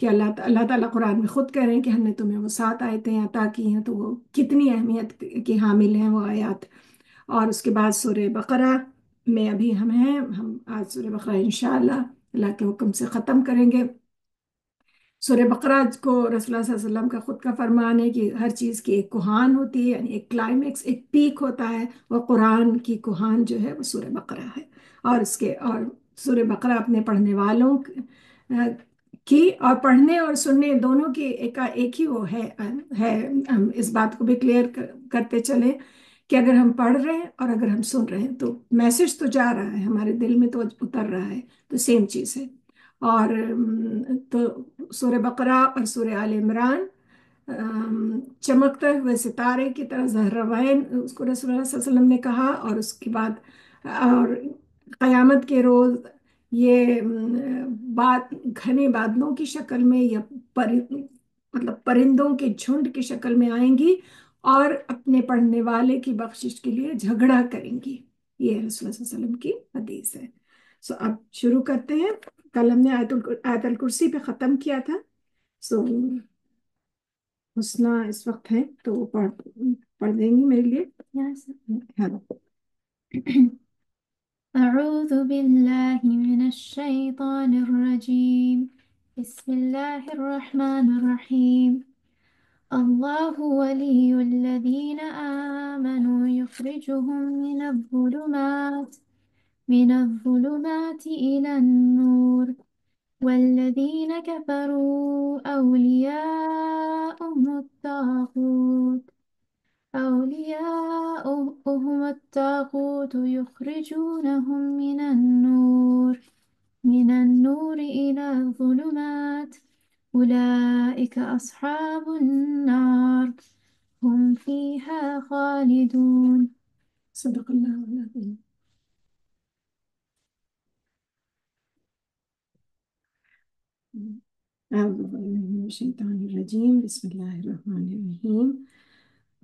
کہ اللہ تعالیٰ قرآن میں خود کہہ رہے ہیں کہ ہم نے تمہیں وہ 7 آیتیں عطا کی ہیں، تو وہ کتنی اہمیت کی حامل ہیں وہ آیات۔ اور اس کے بعد سورہ بقرہ میں ابھی ہم ہیں، ہم آج سورہ بقرہ انشاءاللہ اللہ کے حکم سے ختم کریں گے۔ سورہ بقرہ کو رسول اللہ صلی اللہ علیہ وسلم کا خود کا فرمان ہے کہ ہر چیز کی ایک کوہان ہوتی ہے، یعنی ایک کلائمیکس، ایک پیک ہوتا ہے، وہ قرآن کی کوہان جو ہے وہ سورہ بقرہ ہے۔ اور سورہ بقرہ اپنے پڑھنے والوں کی اور پڑھنے اور سننے دونوں کی ایک ہی وہ ہے۔ ہم اس بات کو بھی کلیئر کرتے چلیں کہ اگر ہم پڑھ رہے ہیں اور اگر ہم سن رہے ہیں تو میسج تو جا رہا ہے، ہمارے دل میں تو اتر رہا ہے، تو سیم چیز ہے۔ اور تو سورہ بقرہ اور سورہ آل عمران چمکتے ہوئے ستارے کی طرح زہروین، اس کو رسول اللہ صلی اللہ علیہ وسلم نے کہا۔ اور اس کے بعد اور قیامت کے روز یہ بات گھنے بادلوں کی شکل میں یا مطلب پرندوں کے جھنڈ کی شکل میں آئیں گی اور اپنے پڑھنے والے کی بخشش کے لیے جھگڑا کریں گی۔ یہ رسول اللہ صلی اللہ علیہ وسلم کی حدیث ہے۔ اب شروع کرتے ہیں۔ کل ہم نے آیت الکرسی پہ ختم کیا تھا۔ سو حسنہ اس وقت ہے تو وہ پڑھ دیں گی میرے لیے۔ ہاں۔ أعوذ بالله من الشيطان الرجيم. بسم الله الرحمن الرحيم. الله ولي الذين آمنوا يخرجهم من الظلمات إلى النور، والذين كفروا أولياؤهم الطاغوت يخرجونهم من النور إلى الظلمات، أولئك أصحاب النار هم فيها خالدون. صدق اللہ العظیم۔ اعوذ باللہ من الشیطان الرجیم، بسم اللہ الرحمن الرحیم۔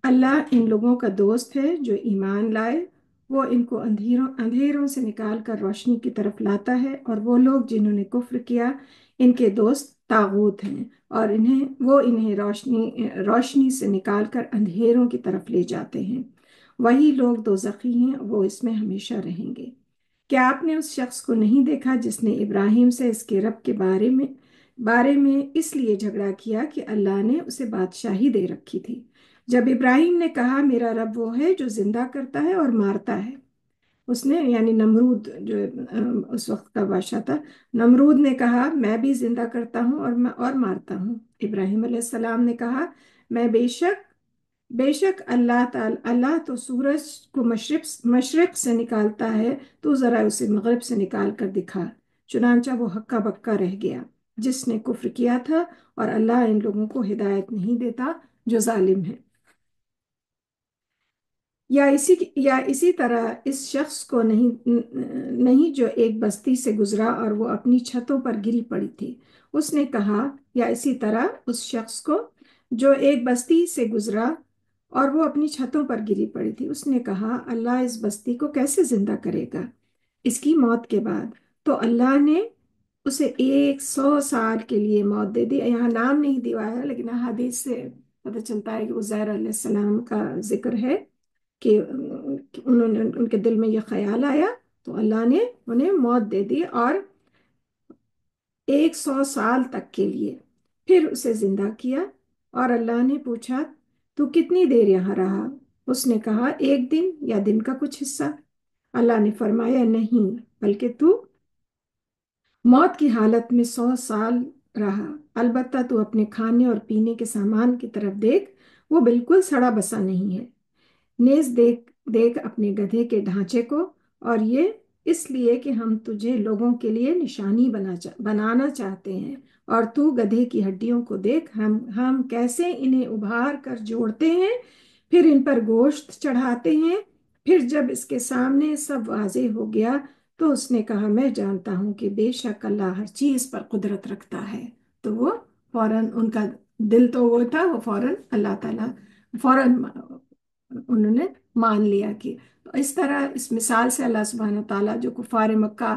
اللہ ان لوگوں کا دوست ہے جو ایمان لائے، وہ ان کو اندھیروں سے نکال کر روشنی کی طرف لاتا ہے، اور وہ لوگ جنہوں نے کفر کیا ان کے دوست طاغوت ہیں، اور انہیں روشنی سے نکال کر اندھیروں کی طرف لے جاتے ہیں۔ وہی لوگ دوزخی ہیں، وہ اس میں ہمیشہ رہیں گے۔ کیا آپ نے اس شخص کو نہیں دیکھا جس نے ابراہیم سے اس کے رب کے بارے میں اس لیے جھگڑا کیا کہ اللہ نے اسے بادشاہی دے رکھی تھی؟ جب ابراہیم نے کہا میرا رب وہ ہے جو زندہ کرتا ہے اور مارتا ہے، اس نے یعنی نمرود جو اس وقت کا بادشاہ تھا، نمرود نے کہا میں بھی زندہ کرتا ہوں اور مارتا ہوں۔ ابراہیم علیہ السلام نے کہا میں بے شک اللہ تو سورج کو مشرق سے نکالتا ہے، تو ذرا اسے مغرب سے نکال کر دکھا۔ چنانچہ وہ ہکا بکا رہ گیا جس نے کفر کیا تھا، اور اللہ ان لوگوں کو ہدایت نہیں دیتا جو ظالم ہیں۔ یا اسی طرح اس شخص کو نہیں جو ایک بستی سے گزرا اور وہ اپنی چھتوں پر گری پڑی تھی۔ اس نے کہا یا اسی طرح اس شخص کو جو ایک بستی سے گزرا اور وہ اپنی چھتوں پر گری پڑی تھی، اس نے کہا اللہ اس بستی کو کیسے زندہ کرے گا اس کی موت کے بعد؟ تو اللہ نے اسے 100 سال کے لیے موت دے دی۔ یہاں نام نہیں دیا ہے لیکن حدیث سے پتہ چلتا ہے کہ عزیر علیہ السلام کا ذکر ہے کہ ان کے دل میں یہ خیال آیا تو اللہ نے انہیں موت دے دی، اور 100 سال تک کے لیے پھر اسے زندہ کیا۔ اور اللہ نے پوچھا تو کتنی دیر یہاں رہا؟ اس نے کہا 1 دن یا دن کا کچھ حصہ۔ اللہ نے فرمایا نہیں، بلکہ تو موت کی حالت میں 100 سال رہا، البتہ تو اپنے کھانے اور پینے کے سامان کی طرف دیکھ، وہ بالکل سڑا بسا نہیں ہے۔ نیز دیکھ اپنے گدھے کے ڈھانچے کو، اور یہ اس لیے کہ ہم تجھے لوگوں کے لیے نشانی بنانا چاہتے ہیں، اور تو گدھے کی ہڈیوں کو دیکھ، ہم کیسے انہیں ابھار کر جوڑتے ہیں، پھر ان پر گوشت چڑھاتے ہیں۔ پھر جب اس کے سامنے سب واضح ہو گیا تو اس نے کہا میں جانتا ہوں کہ بے شک اللہ ہر چیز پر قدرت رکھتا ہے۔ تو وہ فوراً ان کا دل تو وہ تھا، وہ فوراً اللہ تعالیٰ فوراً انہوں نے مان لیا کہ تو اس طرح اس مثال سے اللہ سبحانہ تعالیٰ جو کفار مکہ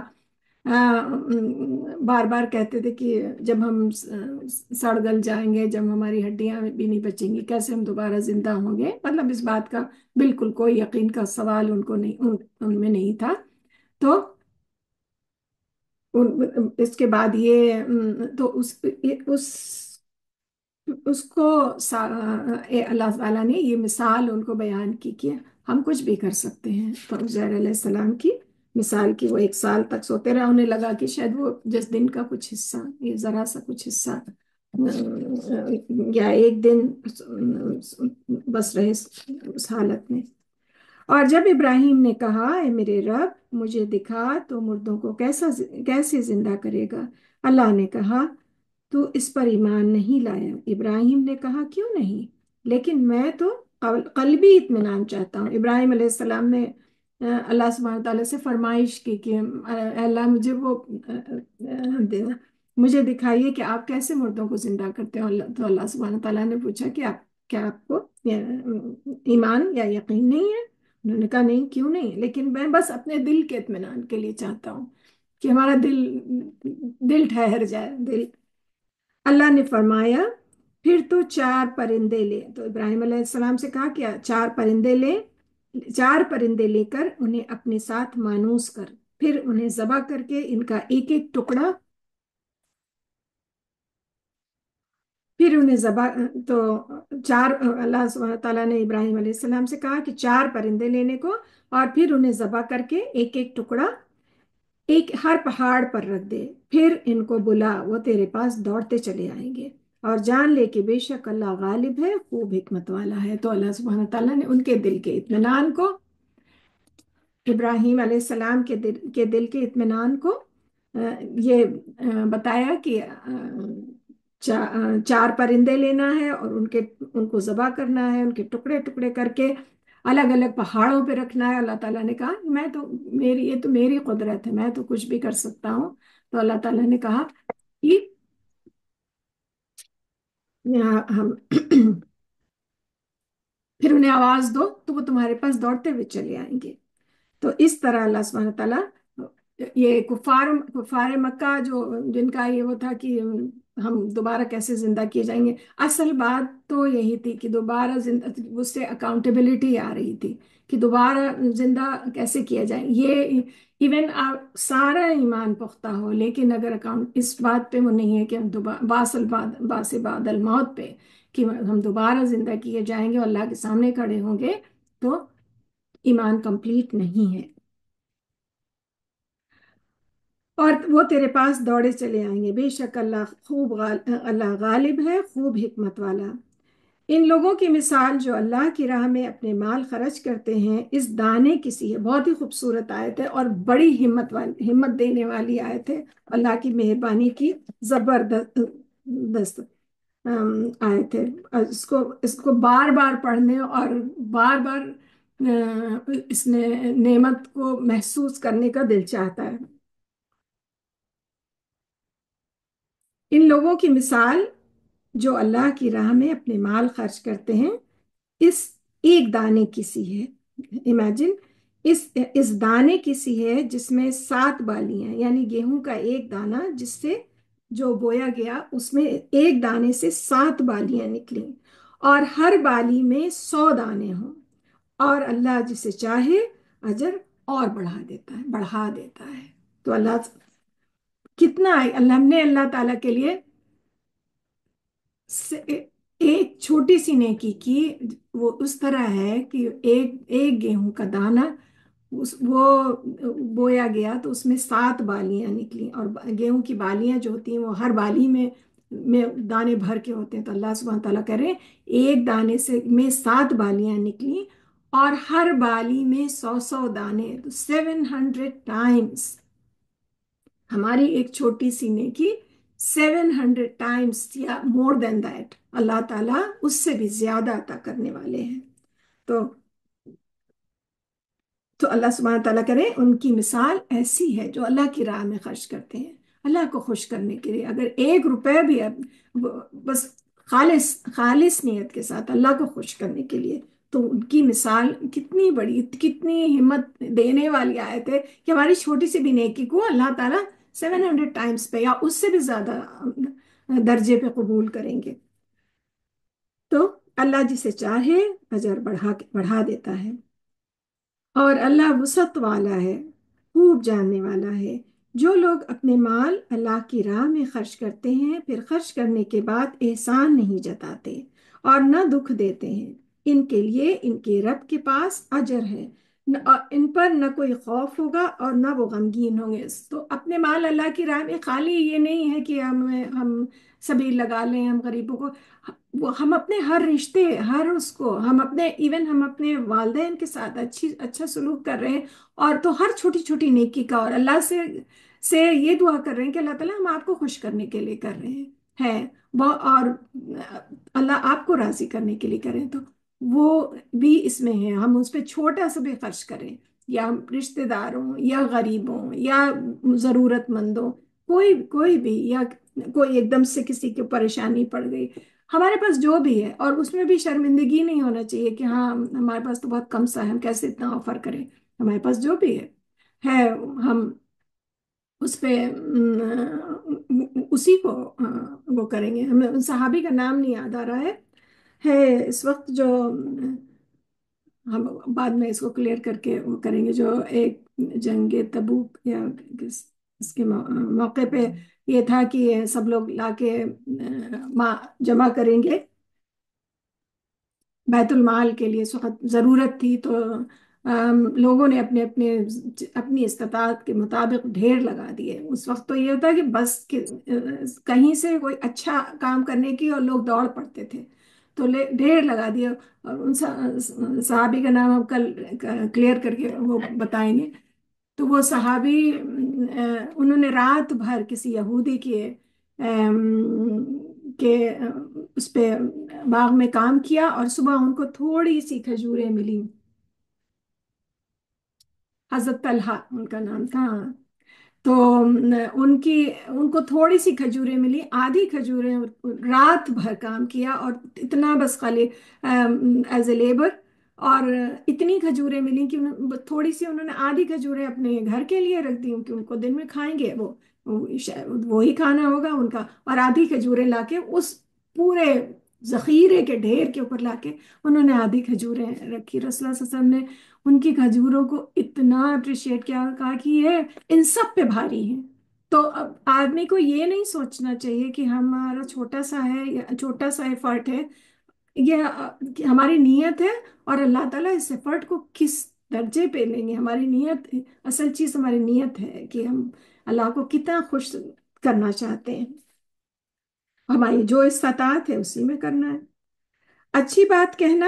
بار بار کہتے تھے کہ جب ہم سڑ گل جائیں گے، جب ہماری ہڈیاں بھی نہیں بچیں گی، کیسے ہم دوبارہ زندہ ہوں گے؟ مطلب اس بات کا بالکل کوئی یقین کا سوال ان کو نہیں، ان میں نہیں تھا۔ تو اس کے بعد یہ تو اس اس کو اللہ تعالیٰ نے یہ مثال ان کو بیان کی کہ ہم کچھ بھی کر سکتے ہیں۔ تو عزیر علیہ السلام کی مثال کی، وہ 1 سال تک سوتے رہے، انہیں لگا کہ شاید وہ جس دن کا کچھ حصہ، یہ ذرا سا کچھ حصہ یا ایک دن بس رہے اس حالت میں۔ اور جب ابراہیم نے کہا اے میرے رب مجھے دکھا تو مردوں کو کیسے زندہ کرے گا؟ اللہ نے کہا تو اس پر ایمان نہیں لایا۔ ابراہیم نے کہا کیوں نہیں؟ لیکن میں تو قلبی اطمینان چاہتا ہوں۔ ابراہیم علیہ السلام نے اللہ سبحانہ تعالیٰ سے فرمائش کی کہ اے اللہ مجھے مجھے دکھائیے کہ آپ کیسے مردوں کو زندہ کرتے ہو۔ تو اللہ سبحانہ تعالیٰ نے پوچھا کہ کیا آپ کو ایمان یا یقین نہیں ہے؟ انہوں نے کہا نہیں، کیوں نہیں، لیکن میں بس اپنے دل کے اطمینان کے لیے چاہتا ہوں کہ ہمارا دل ٹھہر جائے دل۔ اللہ نے فرمایا پھر تو 4 پرندے لے۔ تو ابراہیم علیہ السلام سے کہا کہ 4 پرندے لے، 4 پرندے لے کر انہیں اپنے ساتھ مانوس کر، پھر انہیں ذبح کر کے ان کا ایک ایک ٹکڑا، پھر انہیں ذبح تو اللہ سبحانہ تعالیٰ نے ابراہیم علیہ السلام سے کہا کہ 4 پرندے لینے کو، اور پھر انہیں ذبح کر کے ایک ایک ٹکڑا ایک ہر پہاڑ پر رکھ دے، پھر ان کو بلا، وہ تیرے پاس دوڑتے چلے آئیں گے، اور جان لے کہ بے شک اللہ غالب ہے، خوب حکمت والا ہے۔ تو اللہ سبحانہ تعالیٰ نے ان کے دل کے اطمینان کو، ابراہیم علیہ السلام کے دل کے اطمینان کو یہ بتایا کہ 4 پرندے لینا ہے اور ان کو ذبح کرنا ہے، ان کے ٹکڑے ٹکڑے کر کے الگ الگ پہاڑوں پہ رکھنا ہے۔ اللہ تعالیٰ نے کہا یہ تو میری قدرت ہے، میں تو کچھ بھی کر سکتا ہوں۔ تو اللہ تعالیٰ نے کہا کہ ہم پھر انہیں آواز دو تو وہ تمہارے پاس دوڑتے ہوئے چلے آئیں گے۔ تو اس طرح اللہ سبحانہ تعالیٰ یہ کفار مکہ جن کا یہ وہ تھا کہ ہم دوبارہ کیسے زندہ کیے جائیں گے، اصل بات تو یہی تھی کہ دوبارہ زندہ، اس سے اکاؤنٹیبلٹی آ رہی تھی کہ دوبارہ زندہ کیسے کیا جائے۔ یہ ایون سارا ایمان پختہ ہو، لیکن اگر اکاؤنٹ اس بات پہ وہ نہیں ہے کہ ہم باس بعد الموت پہ کہ ہم دوبارہ زندہ کیے جائیں گے اور اللہ کے سامنے کھڑے ہوں گے، تو ایمان کمپلیٹ نہیں ہے۔ اور وہ تیرے پاس دوڑے چلے آئیں گے، بے شک اللہ غالب ہے، خوب حکمت والا۔ ان لوگوں کی مثال جو اللہ کی راہ میں اپنے مال خرچ کرتے ہیں، اس دانے کی سی ہے۔ بہت ہی خوبصورت آیت ہے اور بڑی ہمت دینے والی آیت ہے، اللہ کی مہربانی کی زبردست آیت ہے۔ اس کو بار بار پڑھنے اور بار بار اس نعمت کو محسوس کرنے کا دل چاہتا ہے۔ ان لوگوں کی مثال جو اللہ کی راہ میں اپنے مال خرچ کرتے ہیں، اس ایک دانے کی سی ہے۔ امیجن، اس دانے کی سی ہے جس میں 7 بالیاں، یعنی گیہوں کا ایک دانہ جس سے جو بویا گیا، اس میں ایک دانے سے 7 بالیاں نکلیں، اور ہر بالی میں 100 دانے ہوں، اور اللہ جسے چاہے اجر اور بڑھا دیتا ہے۔ تو اللہ کتنا ہم نے اللہ تعالیٰ کے لیے ایک چھوٹی سی نیکی کی، وہ اس طرح ہے کہ ایک گیہوں کا دانہ وہ بویا گیا تو اس میں 7 بالیاں نکلی، اور گیہوں کی بالیاں جو ہوتی ہیں وہ ہر بالی میں دانے بھر کے ہوتے ہیں۔ تو اللہ سبحانہ تعالیٰ کہہ رہے ہیں ایک دانے میں 7 بالیاں نکلی، اور ہر بالی میں 100 دانے، تو 700 ٹائمز ہماری ایک چھوٹی سی نیکی 700 ٹائمز یا مور دین دیٹ اللہ تعالیٰ اس سے بھی زیادہ عطا کرنے والے ہیں۔ تو اللہ سبحانہ تعالیٰ کرے ان کی مثال ایسی ہے جو اللہ کی راہ میں خرچ کرتے ہیں، اللہ کو خوش کرنے کے لیے۔ اگر 1 روپے بھی ہے بس خالص نیت کے ساتھ اللہ کو خوش کرنے کے لیے، تو ان کی مثال کتنی بڑی، کتنی ہمت دینے والی آیت ہے کہ ہماری چھوٹی سی بھی نیکی کو اللہ تعالیٰ 700 ٹائمس پہ یا اس سے بھی زیادہ درجے پہ قبول کریں گے. تو اللہ جسے چاہے اجر بڑھا دیتا ہے. اور اللہ وسعت والا ہے، خوب جاننے والا ہے. جو لوگ اپنے مال اللہ کی راہ میں خرچ کرتے ہیں پھر خرچ کرنے کے بعد احسان نہیں جتاتے اور نہ دکھ دیتے ہیں، ان کے لیے ان کے رب کے پاس اجر ہے، ان پر نہ کوئی خوف ہوگا اور نہ وہ غمگین ہوں گے. تو اپنے مال اللہ کی راہ میں خالی یہ نہیں ہے کہ ہم سبیل لگا لیں، ہم غریبوں کو، ہم اپنے ہر رشتے، ہر اس کو، ہم اپنے ایون ہم اپنے والدین کے ساتھ اچھا سلوک کر رہے ہیں. اور تو ہر چھوٹی چھوٹی نیکی کا، اور اللہ سے یہ دعا کر رہے ہیں کہ اللہ تعالیٰ ہم آپ کو خوش کرنے کے لیے کر رہے ہیں وہ، اور اللہ آپ کو راضی کرنے کے لیے کریں. تو وہ بھی اس میں ہے، ہم اس پہ چھوٹا سا بھی خرچ کریں، یا رشتہ داروں یا غریبوں یا ضرورت مندوں، کوئی بھی، یا کوئی ایک دم سے کسی کی پریشانی پڑ گئی، ہمارے پاس جو بھی ہے. اور اس میں بھی شرمندگی نہیں ہونا چاہیے کہ ہاں ہمارے پاس تو بہت کم سا ہے، ہم کیسے اتنا آفر کریں. ہمارے پاس جو بھی ہے ہم اس پہ اسی کو وہ کریں گے. ہمیں صحابی کا نام نہیں یاد آ رہا ہے اس وقت، جو ہم بعد میں اس کو کلیئر کر کے وہ کریں گے، جو ایک جنگ تبوک یا اس کے موقع پہ یہ تھا کہ سب لوگ لا کے جمع کریں گے بیت المال کے لیے. اس وقت ضرورت تھی تو لوگوں نے اپنی استطاعت کے مطابق ڈھیر لگا دیے. اس وقت تو یہ ہوتا ہے کہ بس کہیں سے کوئی اچھا کام کرنے کی اور لوگ دوڑ پڑتے تھے، تو ڈھیر لگا دیے. اور ان صحابی کا نام ہم کل کلیئر کر کے وہ بتائیں گے. تو وہ صحابی انہوں نے رات بھر کسی یہودی کے اس پہ باغ میں کام کیا، اور صبح ان کو تھوڑی سی کھجوریں ملی. حضرت طلحہ ان کا نام تھا. تو ان کو تھوڑی سی کھجوریں ملی، آدھی کھجوریں، رات بھر کام کیا اور اتنا بس خالی ایز اے لیبر، اور اتنی کھجوریں ملی کہ تھوڑی سی انہوں نے آدھی کھجوریں اپنے گھر کے لیے رکھ دی کہ ان کو دن میں کھائیں گے، وہی کھانا ہوگا ان کا. اور آدھی کھجوریں لا کے اس پورے ذخیرے کے ڈھیر کے اوپر لا کے انہوں نے آدھی کھجوریں رکھی. رسول اللہ صلی اللہ علیہ وسلم نے ان کی کھجوروں کو اتنا اپریشیٹ کیا، کہا کہ یہ ان سب پہ بھاری ہے. تو اب آدمی کو یہ نہیں سوچنا چاہیے کہ ہمارا چھوٹا سا ہے یا چھوٹا سا ایفرٹ ہے، یہ ہماری نیت ہے، اور اللہ تعالیٰ اس ایفرٹ کو کس درجے پہ لیں گے. ہماری نیت، اصل چیز ہماری نیت ہے کہ ہم اللہ کو کتنا خوش کرنا چاہتے ہیں. ہماری جو استطاعت ہے اسی میں کرنا ہے. اچھی بات کہنا،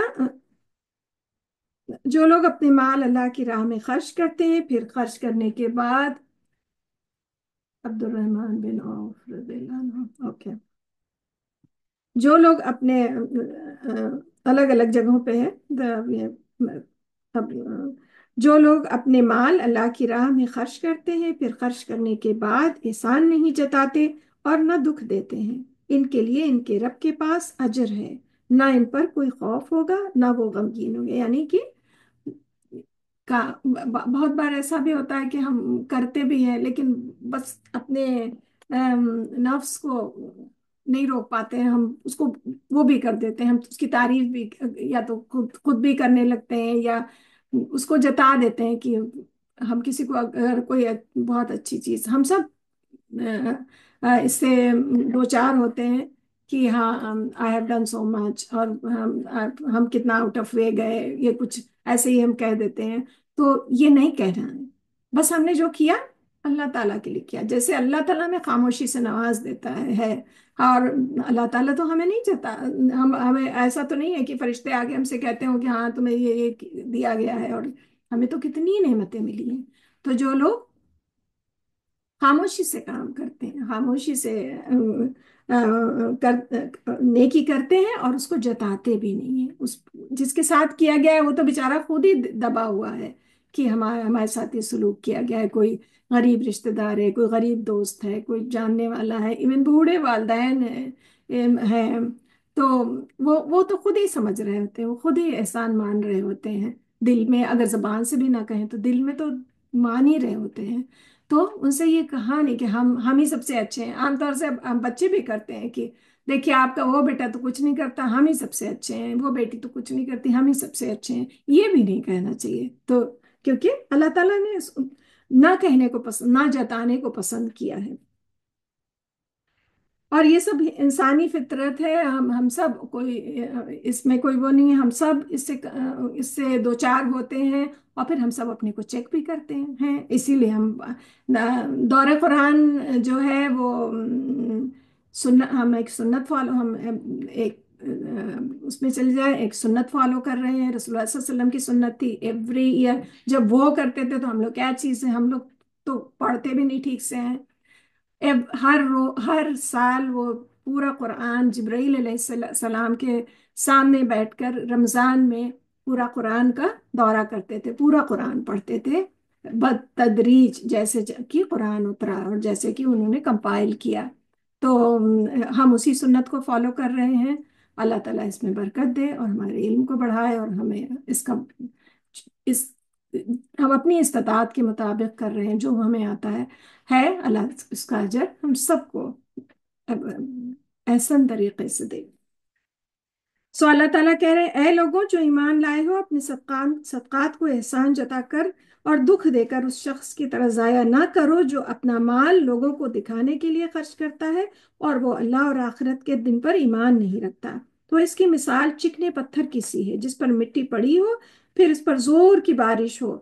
جو لوگ اپنے مال اللہ کی راہ میں خرچ کرتے ہیں پھر خرچ کرنے کے بعد، عبد الرحمن بن عوف رضی اللہ عنہ، اوکے، جو لوگ اپنے الگ الگ جگہوں پہ ہے، اب جو لوگ اپنے مال اللہ کی راہ میں خرچ کرتے ہیں پھر خرچ کرنے کے بعد احسان نہیں جتاتے اور نہ دکھ دیتے ہیں، ان کے لیے ان کے رب کے پاس اجر ہے، نہ ان پر کوئی خوف ہوگا نہ وہ غمگین ہوں گے. یعنی کہ بہت بار ایسا بھی ہوتا ہے کہ ہم کرتے بھی ہیں لیکن بس اپنے نفس کو نہیں روک پاتے ہیں، ہم اس کو وہ بھی کر دیتے ہیں، ہم اس کی تعریف بھی یا تو خود بھی کرنے لگتے ہیں، یا اس کو جتا دیتے ہیں کہ ہم کسی کو اگر کوئی بہت اچھی چیز، ہم سب اس سے دو چار ہوتے ہیں کہ ہاں آئی ہیو ڈن سو مچ، اور ہم کتنا آؤٹ آف وے گئے، یہ کچھ ایسے ہی ہم کہہ دیتے ہیں. تو یہ نہیں کہنا ہے، بس ہم نے جو کیا اللہ تعالیٰ کے لیے کیا. جیسے اللہ تعالیٰ میں خاموشی سے نواز دیتا ہے، اور اللہ تعالیٰ تو ہمیں نہیں چاہتا، ہمیں ایسا تو نہیں ہے کہ فرشتے آگے ہم سے کہتے ہوں کہ ہاں تمہیں یہ دیا گیا ہے، اور ہمیں تو کتنی نعمتیں ملی ہیں. تو جو لوگ خاموشی سے کام کرتے ہیں، خاموشی سے نیکی کرتے ہیں اور اس کو جتاتے بھی نہیں ہیں، جس کے ساتھ کیا گیا ہے وہ تو بیچارہ خود ہی دبا ہوا ہے کہ ہمارے ساتھ یہ سلوک کیا گیا ہے. کوئی غریب رشتہ دار ہے، کوئی غریب دوست ہے، کوئی جاننے والا ہے، ایون بوڑھے والدین ہیں، تو وہ تو خود ہی سمجھ رہے ہوتے ہیں، وہ خود ہی احسان مان رہے ہوتے ہیں دل میں، اگر زبان سے بھی نہ کہیں تو دل میں تو مان ہی رہے ہوتے ہیں. تو ان سے یہ کہا نہیں کہ ہم ہی سب سے اچھے ہیں. عام طور سے ہم بچے بھی کرتے ہیں کہ دیکھیے آپ کا وہ بیٹا تو کچھ نہیں کرتا، ہم ہی سب سے اچھے ہیں، وہ بیٹی تو کچھ نہیں کرتی، ہم ہی سب سے اچھے ہیں. یہ بھی نہیں کہنا چاہیے. تو کیونکہ اللہ تعالیٰ نے نہ کہنے کو پسند، نہ جتانے کو پسند کیا ہے. اور یہ سب انسانی فطرت ہے. ہم سب کوئی اس میں کوئی وہ نہیں ہے. ہم سب اس سے دو چار ہوتے ہیں، اور پھر ہم سب اپنے کو چیک بھی کرتے ہیں. اسی لیے ہم دور قرآن جو ہے وہ ہم ایک سنت فالو، ہم ایک اس میں چل جائے ایک سنت فالو کر رہے ہیں. رسول اللہ صلی اللہ علیہ وسلم کی سنت تھی ایوری ایئر جب وہ کرتے تھے، تو ہم لوگ کیا چیز ہے، ہم لوگ تو پڑھتے بھی نہیں ٹھیک سے ہیں. ہر سال وہ پورا قرآن جبرائیل علیہ السلام کے سامنے بیٹھ کر رمضان میں پورا قرآن کا دورہ کرتے تھے، پورا قرآن پڑھتے تھے بتدریج، جیسے کہ قرآن اترا اور جیسے کہ انہوں نے کمپائل کیا. تو ہم اسی سنت کو فالو کر رہے ہیں. اللہ تعالیٰ اس میں برکت دے اور ہمارے علم کو بڑھائے، اور ہمیں اس ہم اپنی استطاعت کے مطابق کر رہے ہیں جو ہمیں آتا ہے. اللہ اس کا اجر ہم سب کو احسن طریقے سے دے. سو اللہ تعالیٰ کہہ رہے ہیں، اے لوگوں جو ایمان لائے ہو، اپنے صدقات کو احسان جتا کر اور دکھ دے کر اس شخص کی طرح ضائع نہ کرو جو اپنا مال لوگوں کو دکھانے کے لیے خرچ کرتا ہے اور وہ اللہ اور آخرت کے دن پر ایمان نہیں رکھتا. تو اس کی مثال چکنے پتھر کی سی ہے جس پر مٹی پڑی ہو، پھر اس پر زور کی بارش ہو،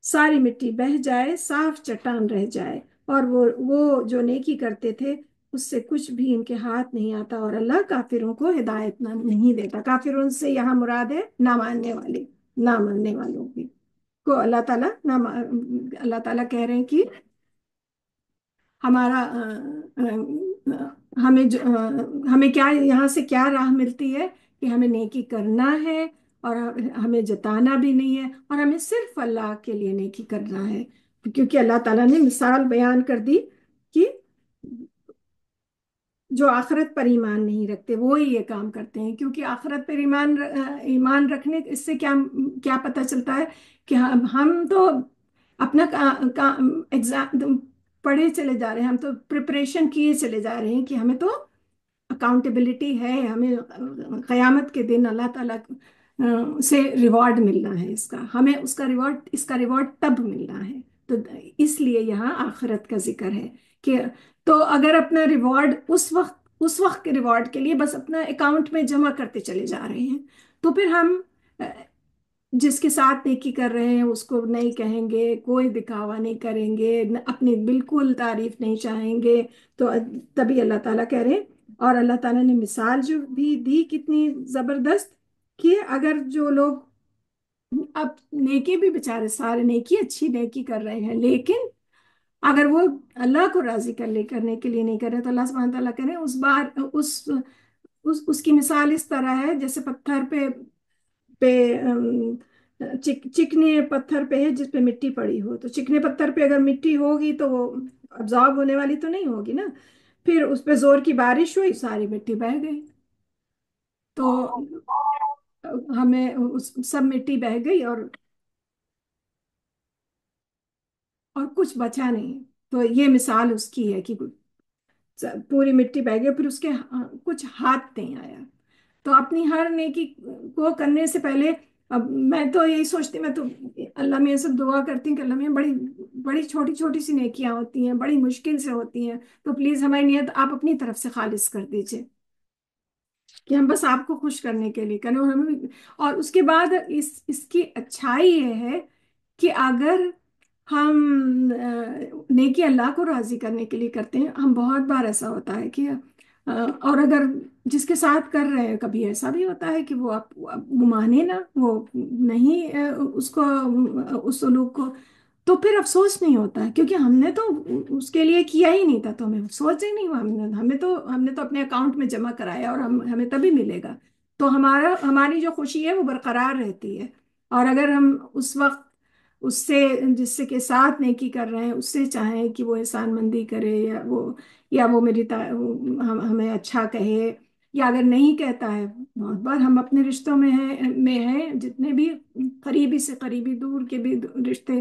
ساری مٹی بہہ جائے، صاف چٹان رہ جائے. اور وہ جو نیکی کرتے تھے اس سے کچھ بھی ان کے ہاتھ نہیں آتا، اور اللہ کافروں کو ہدایت نہیں دیتا. کافروں سے یہاں مراد ہے نہ ماننے والے، نہ ماننے والوں کی کو اللہ تعالیٰ اللہ تعالیٰ کہہ رہے ہیں کہ ہمارا ہمیں کیا یہاں سے کیا راہ ملتی ہے کہ ہمیں نیکی کرنا ہے، اور ہمیں جتانا بھی نہیں ہے، اور ہمیں صرف اللہ کے لیے نیکی کرنا ہے. کیونکہ اللہ تعالیٰ نے مثال بیان کر دی کہ جو آخرت پر ایمان نہیں رکھتے وہی یہ کام کرتے ہیں. کیونکہ آخرت پر ایمان رکھنے اس سے کیا کیا پتہ چلتا ہے کہ ہم تو اپنا ایگزام پڑھے چلے جا رہے ہیں، ہم تو پریپریشن کیے چلے جا رہے ہیں کہ ہمیں تو اکاؤنٹیبلٹی ہے، ہمیں قیامت کے دن اللہ تعالیٰ سے ریوارڈ ملنا ہے. ہمیں اس کا ریوارڈ تب ملنا ہے. تو اس لیے یہاں آخرت کا ذکر ہے کہ تو اگر اپنا ریوارڈ اس وقت کے ریوارڈ کے لیے بس اپنا اکاؤنٹ میں جمع کرتے چلے جا رہے ہیں، تو پھر ہم جس کے ساتھ نیکی کر رہے ہیں اس کو نہیں کہیں گے، کوئی دکھاوا نہیں کریں گے، اپنی بالکل تعریف نہیں چاہیں گے. تو تبھی اللہ تعالیٰ کہہ رہے ہیں. اور اللہ تعالیٰ نے مثال جو بھی دی کتنی زبردست، کہ اگر جو لوگ اب نیکی بھی بیچارے سارے نیکی اچھی نیکی کر رہے ہیں، لیکن اگر وہ اللہ کو راضی کرنے کے لیے نہیں کر رہے، تو اللہ سبحانہ تعالیٰ کرے اس کی مثال اس طرح ہے جیسے پتھر پہ چکنے پتھر پہ ہے جس پہ مٹی پڑی ہو. تو چکنے پتھر پہ اگر مٹی ہوگی تو وہ ابزارب ہونے والی تو نہیں ہوگی نا. پھر اس پہ زور کی بارش ہوئی، ساری مٹی بہہ گئی. تو ہمیں سب مٹی بہہ گئی اور کچھ بچا نہیں. تو یہ مثال اس کی ہے کہ پوری مٹی بہہ گئی، پھر اس کے کچھ ہاتھ نہیں آیا. تو اپنی ہر نیکی کو کرنے سے پہلے اب میں تو یہی سوچتی، میں تو اللہ میں سب دعا کرتی ہوں کہ اللہ میں بڑی بڑی چھوٹی چھوٹی سی نیکیاں ہوتی ہیں، بڑی مشکل سے ہوتی ہیں، تو پلیز ہماری نیت آپ اپنی طرف سے خالص کر دیجئے کہ ہم بس آپ کو خوش کرنے کے لیے کریں. اور اس کے بعد اس کی اچھائی یہ ہے کہ اگر ہم نیکی اللہ کو راضی کرنے کے لیے کرتے ہیں، ہم بہت بار ایسا ہوتا ہے کہ اور اگر جس کے ساتھ کر رہے ہیں کبھی ایسا بھی ہوتا ہے کہ وہ مانے نا، وہ نہیں اس کو اس سلوک کو، تو پھر افسوس نہیں ہوتا ہے کیونکہ ہم نے تو اس کے لیے کیا ہی نہیں تھا، تو ہمیں افسوس ہی نہیں ہوا. ہم نے تو اپنے اکاؤنٹ میں جمع کرایا اور ہمیں تبھی ملے گا. تو ہماری جو خوشی ہے وہ برقرار رہتی ہے. اور اگر ہم اس وقت اس سے جس سے کے ساتھ نیکی کر رہے ہیں اس سے چاہیں کہ وہ احسان مندی کرے، یا وہ ہمیں اچھا کہے، یا اگر نہیں کہتا ہے. بہت بار ہم اپنے رشتوں میں ہیں جتنے بھی قریبی سے قریبی، دور کے بھی رشتے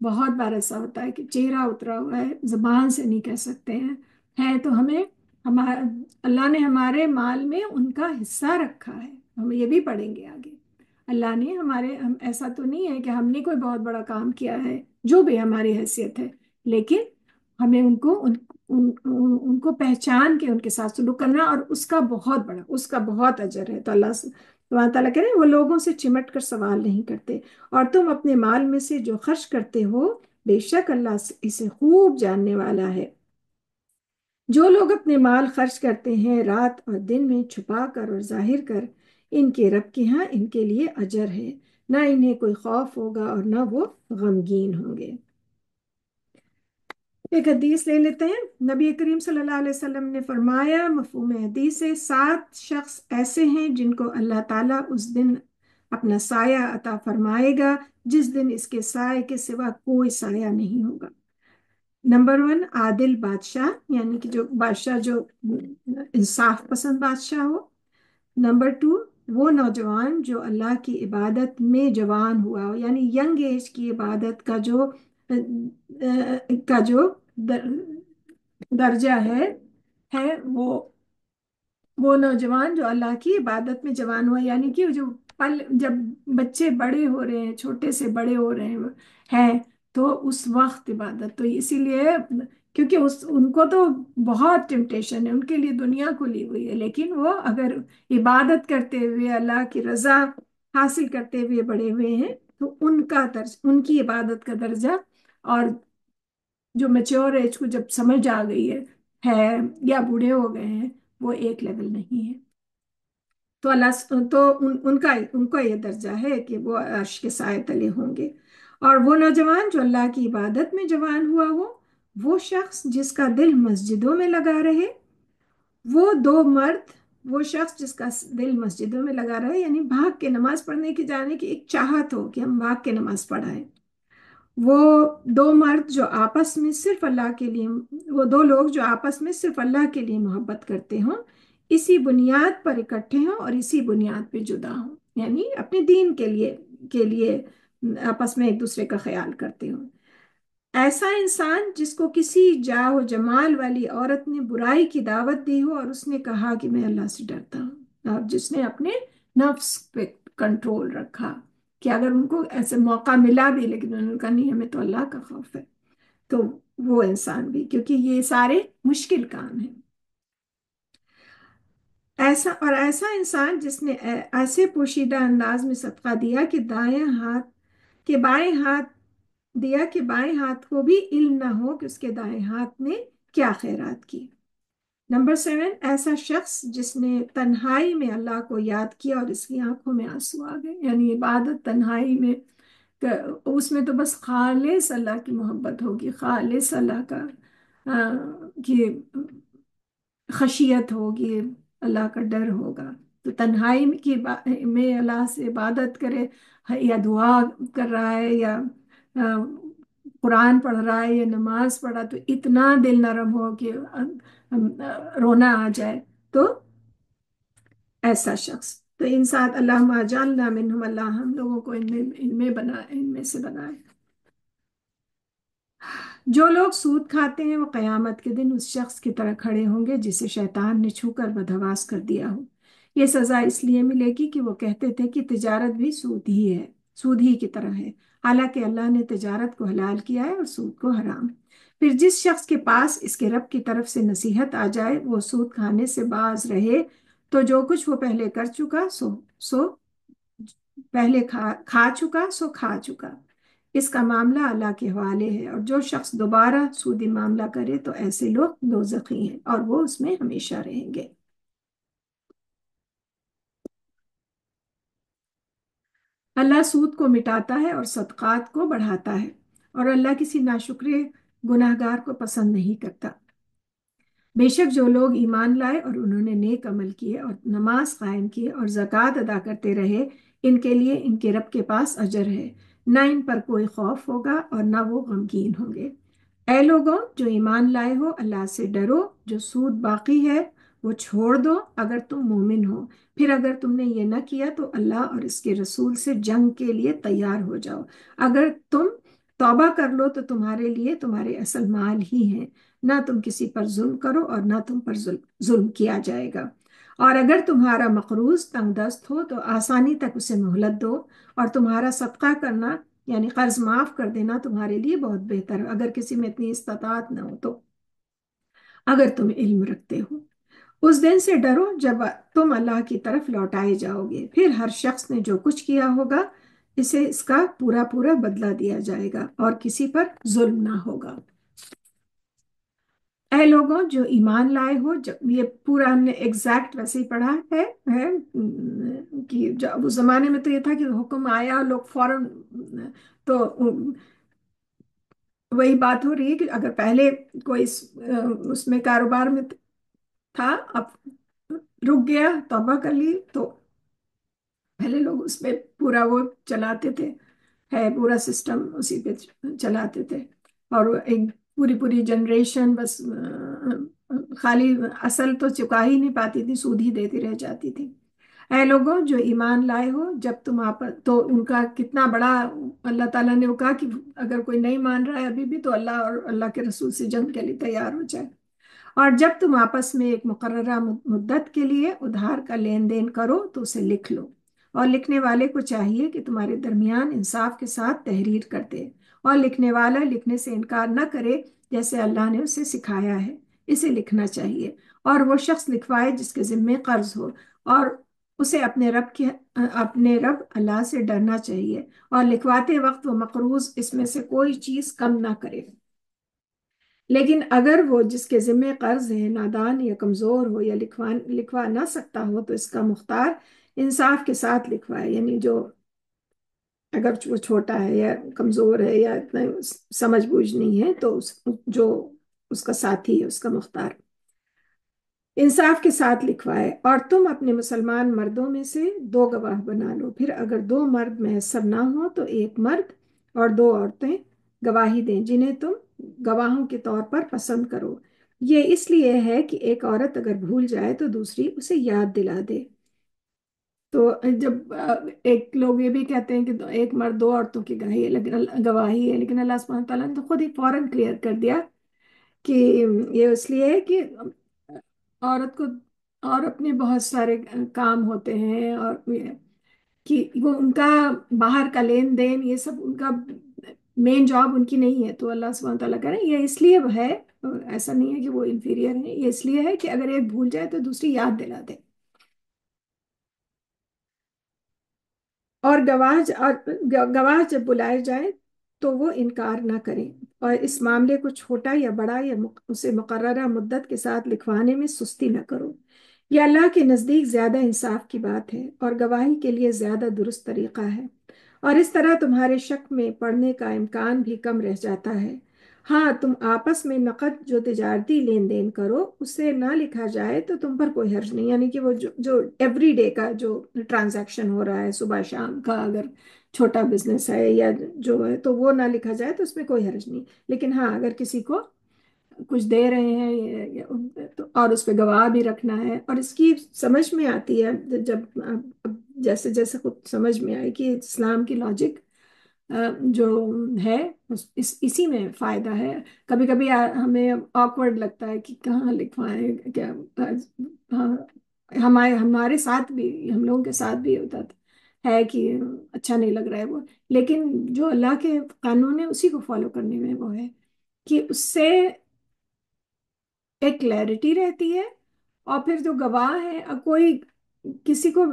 بہت بار ایسا ہوتا ہے کہ چہرہ اترا ہوا ہے، زبان سے نہیں کہہ سکتے ہیں، ہے تو ہمیں ہمارا اللہ نے ہمارے مال میں ان کا حصہ رکھا ہے، ہم یہ بھی پڑھیں گے آگے۔ اللہ نے ایسا تو نہیں ہے کہ ہم نے کوئی بہت بڑا کام کیا ہے، جو بھی ہماری حیثیت ہے، لیکن ہمیں ان کو پہچان کے ان کے ساتھ سلوک کرنا، اور اس کا بہت اجر ہے۔ تو اللہ تعالیٰ کہہ رہے ہیں وہ لوگوں سے چمٹ کر سوال نہیں کرتے، اور تم اپنے مال میں سے جو خرچ کرتے ہو بے شک اللہ اسے خوب جاننے والا ہے۔ جو لوگ اپنے مال خرچ کرتے ہیں رات اور دن میں، چھپا کر اور ظاہر کر، ان کے رب کے ہاں ان کے لیے اجر ہے، نہ انہیں کوئی خوف ہوگا اور نہ وہ غمگین ہوں گے۔ ایک حدیث لے لیتے ہیں۔ نبی کریم صلی اللہ علیہ وسلم نے فرمایا، مفہوم حدیث سے 7 شخص ایسے ہیں جن کو اللہ تعالیٰ اس دن اپنا سایہ عطا فرمائے گا جس دن اس کے سائے کے سوا کوئی سایہ نہیں ہوگا۔ نمبر 1، عادل بادشاہ، یعنی کہ جو بادشاہ جو انصاف پسند بادشاہ ہو۔ نمبر 2، وہ نوجوان جو اللہ کی عبادت میں جوان ہوا ہو، یعنی ینگ ایج کی عبادت کا جو درجہ ہے وہ نوجوان جو اللہ کی عبادت میں جوان ہوا، یعنی کہ جب بچے بڑے ہو رہے ہیں، چھوٹے سے بڑے ہو رہے ہیں تو اس وقت عبادت، تو اسی لیے کیونکہ ان کو تو بہت ٹیمپٹیشن ہے، ان کے لیے دنیا کھلی ہوئی ہے، لیکن وہ اگر عبادت کرتے ہوئے اللہ کی رضا حاصل کرتے ہوئے بڑے ہوئے ہیں تو ان کی عبادت کا درجہ، اور جو میچور ایج کو جب سمجھ آ گئی ہے یا بوڑھے ہو گئے ہیں، وہ ایک لیول نہیں ہے۔ تو ان کا یہ درجہ ہے کہ وہ عرش کے سائے تلے ہوں گے۔ اور وہ نوجوان جو اللہ کی عبادت میں جوان ہوا ہو، وہ شخص جس کا دل مسجدوں میں لگا رہے، وہ شخص جس کا دل مسجدوں میں لگا رہے، یعنی بھاگ کے نماز پڑھنے کی جانے کی ایک چاہت ہو کہ ہم بھاگ کے نماز پڑھائیں۔ وہ 2 مرد جو آپس میں صرف اللہ کے لیے وہ 2 لوگ جو آپس میں صرف اللہ کے لیے محبت کرتے ہوں، اسی بنیاد پر اکٹھے ہوں اور اسی بنیاد پہ جدا ہوں، یعنی اپنے دین کے لیے آپس میں ایک دوسرے کا خیال کرتے ہوں۔ ایسا انسان جس کو کسی جاہ و جمال والی عورت نے برائی کی دعوت دی ہو اور اس نے کہا کہ میں اللہ سے ڈرتا ہوں، اور جس نے اپنے نفس پہ کنٹرول رکھا کہ اگر ان کو ایسے موقع ملا بھی لیکن انہوں نے کہا نہیں، ہمیں تو اللہ کا خوف ہے، تو وہ انسان بھی، کیونکہ یہ سارے مشکل کام ہیں۔ ایسا انسان جس نے ایسے پوشیدہ انداز میں صدقہ دیا کہ بائیں ہاتھ کو بھی علم نہ ہو کہ اس کے دائیں ہاتھ نے کیا خیرات کی۔ نمبر 7، ایسا شخص جس نے تنہائی میں اللہ کو یاد کیا اور اس کی آنکھوں میں آنسو آ گئے، یعنی عبادت تنہائی میں، اس میں تو بس خالص اللہ کی محبت ہوگی، خالص اللہ کی خشیت ہوگی، اللہ کا ڈر ہوگا، تو تنہائی میں اللہ سے عبادت کرے، یا دعا کر رہا ہے یا قرآن پڑھ رہا ہے یا نماز پڑھا، تو اتنا دل نرم ہو کہ رونا آ جائے، تو ایسا شخص، تو ان ساتھ اللہم اجعلنا منہم، اللہ ہم لوگوں کو ان میں سے بنائے۔ جو لوگ سود کھاتے ہیں وہ قیامت کے دن اس شخص کی طرح کھڑے ہوں گے جسے شیطان نے چھو کر بدحواس کر دیا ہو۔ یہ سزا اس لیے ملے گی کہ وہ کہتے تھے کہ تجارت بھی سود ہی کی طرح ہے، حالانکہ اللہ نے تجارت کو حلال کیا ہے اور سود کو حرام۔ پھر جس شخص کے پاس اس کے رب کی طرف سے نصیحت آ جائے وہ سود کھانے سے باز رہے تو جو کچھ وہ پہلے کر چکا سو پہلے کھا چکا، اس کا معاملہ اللہ کے حوالے ہے، اور جو شخص دوبارہ سودی معاملہ کرے تو ایسے لوگ دوزخی ہیں اور وہ اس میں ہمیشہ رہیں گے۔ اللہ سود کو مٹاتا ہے اور صدقات کو بڑھاتا ہے، اور اللہ کسی ناشکرے گناہگار کو پسند نہیں کرتا۔ بے شک جو لوگ ایمان لائے اور انہوں نے نیک عمل کیے اور نماز قائم کی اور زکوٰۃ ادا کرتے رہے، ان کے لیے ان کے رب کے پاس اجر ہے، نہ ان پر کوئی خوف ہوگا اور نہ وہ غمگین ہوں گے۔ اے لوگوں جو ایمان لائے ہو، اللہ سے ڈرو، جو سود باقی ہے وہ چھوڑ دو اگر تم مومن ہو، پھر اگر تم نے یہ نہ کیا تو اللہ اور اس کے رسول سے جنگ کے لیے تیار ہو جاؤ۔ اگر تم توبہ کر لو تو تمہارے لیے تمہارے اصل مال ہی ہیں، نہ تم کسی پر ظلم کرو اور نہ تم پر ظلم کیا جائے گا۔ اور اگر تمہارا مقروض تنگ دست ہو تو آسانی تک اسے مہلت دو، اور تمہارا صدقہ کرنا یعنی قرض معاف کر دینا تمہارے لیے بہت بہتر ہے، اگر کسی میں اتنی استطاعت نہ ہو تو، اگر تم علم رکھتے ہو۔ اس دن سے ڈرو جب تم اللہ کی طرف لوٹائے جاؤ گے، پھر ہر شخص نے جو کچھ کیا ہوگا اسے اس کا پورا پورا بدلہ دیا جائے گا، اور کسی پر ظلم نہ ہوگا۔ اے لوگوں جو ایمان لائے ہو، یہ پورا ہم نے ایگزیکٹ ویسے ہی پڑھا ہے کہ جب اس زمانے میں تو یہ تھا کہ حکم آیا لوگ فوراً، تو وہی بات ہو رہی ہے کہ اگر پہلے کوئی اس میں کاروبار میں تھا، اب رک گیا، توبہ کر لی، تو پہلے لوگ اس پہ پورا وہ چلاتے تھے، ہے پورا سسٹم اسی پہ چلاتے تھے، اور ایک پوری پوری جنریشن بس خالی اصل تو چکا ہی نہیں پاتی تھی، سود ہی دیتی رہ جاتی تھی۔ اے لوگوں جو ایمان لائے ہو، جب تم آپ تو ان کا کتنا بڑا، اللہ تعالیٰ نے وہ کہا کہ اگر کوئی نہیں مان رہا ہے ابھی بھی تو اللہ اور اللہ کے رسول سے جنگ کے لیے تیار ہو جائے۔ اور جب تم آپس میں ایک مقررہ مدت کے لیے ادھار کا لین دین کرو تو اسے لکھ لو، اور لکھنے والے کو چاہیے کہ تمہارے درمیان انصاف کے ساتھ تحریر کر دے، اور لکھنے والا لکھنے سے انکار نہ کرے جیسے اللہ نے اسے سکھایا ہے، اسے لکھنا چاہیے، اور وہ شخص لکھوائے جس کے ذمے قرض ہو، اور اسے اپنے رب اللہ سے ڈرنا چاہیے، اور لکھواتے وقت وہ مقروض اس میں سے کوئی چیز کم نہ کرے۔ لیکن اگر وہ جس کے ذمے قرض ہے نادان یا کمزور ہو یا لکھوا نہ سکتا ہو تو اس کا مختار انصاف کے ساتھ لکھوائے، یعنی جو اگر وہ چھوٹا ہے یا کمزور ہے یا اتنا سمجھ بوجھ نہیں ہے تو جو اس کا ساتھی ہے اس کا مختار انصاف کے ساتھ لکھوائے۔ اور تم اپنے مسلمان مردوں میں سے 2 گواہ بنا لو، پھر اگر 2 مرد میسر نہ ہو تو 1 مرد اور 2 عورتیں گواہی دیں جنہیں تم گواہوں کے طور پر پسند کرو۔ یہ اس لیے ہے کہ ایک عورت اگر بھول جائے تو دوسری اسے یاد دلا دے۔ تو جب ایک لوگ یہ بھی کہتے ہیں کہ 1 مرد 2 عورتوں کی گواہی ہے، لیکن اللہ سبحانہ تعالیٰ نے تو خود ہی فوراً کلیئر کر دیا کہ یہ اس لیے ہے کہ عورت کو اور اپنے بہت سارے کام ہوتے ہیں، اور کہ وہ ان کا باہر کا لین دین یہ سب ان کا مین جاب ان کی نہیں ہے، تو اللہ سبحانہ تعالیٰ کہہ رہے ہیں یہ اس لیے ہے، ایسا نہیں ہے کہ وہ انفیریئر ہے، یہ اس لیے ہے کہ اگر ایک بھول جائے تو دوسری یاد دلا دے۔ اور گواہ جب بلائے جائے تو وہ انکار نہ کریں، اور اس معاملے کو چھوٹا یا بڑا یا اسے مقررہ مدت کے ساتھ لکھوانے میں سستی نہ کرو، یہ اللہ کے نزدیک زیادہ انصاف کی بات ہے اور گواہی کے لیے زیادہ درست طریقہ ہے، اور اس طرح تمہارے شک میں پڑنے کا امکان بھی کم رہ جاتا ہے۔ ہاں تم آپس میں نقد جو تجارتی لین دین کرو اسے نہ لکھا جائے تو تم پر کوئی حرج نہیں، یعنی کہ وہ جو ایوری ڈے کا جو ٹرانزیکشن ہو رہا ہے صبح شام کا، اگر چھوٹا بزنس ہے یا جو ہے تو وہ نہ لکھا جائے تو اس میں کوئی حرج نہیں، لیکن ہاں اگر کسی کو کچھ دے رہے ہیں اور اس پہ گواہ بھی رکھنا ہے، اور اس کی سمجھ میں آتی ہے جب اب جیسے جیسے خود سمجھ میں آئے کہ اسلام کی لاجک جو ہے اسی میں فائدہ ہے۔ کبھی کبھی ہمیں آکورڈ لگتا ہے کہ کہاں لکھوائیں کیا، ہاں، ہمارے ساتھ بھی، ہم لوگوں کے ساتھ بھی ہوتا ہے کہ اچھا نہیں لگ رہا ہے وہ، لیکن جو اللہ کے قانون ہے اسی کو فالو کرنے میں وہ ہے کہ اس سے ایک کلیئرٹی رہتی ہے، اور پھر جو گواہ ہے کوئی کسی کو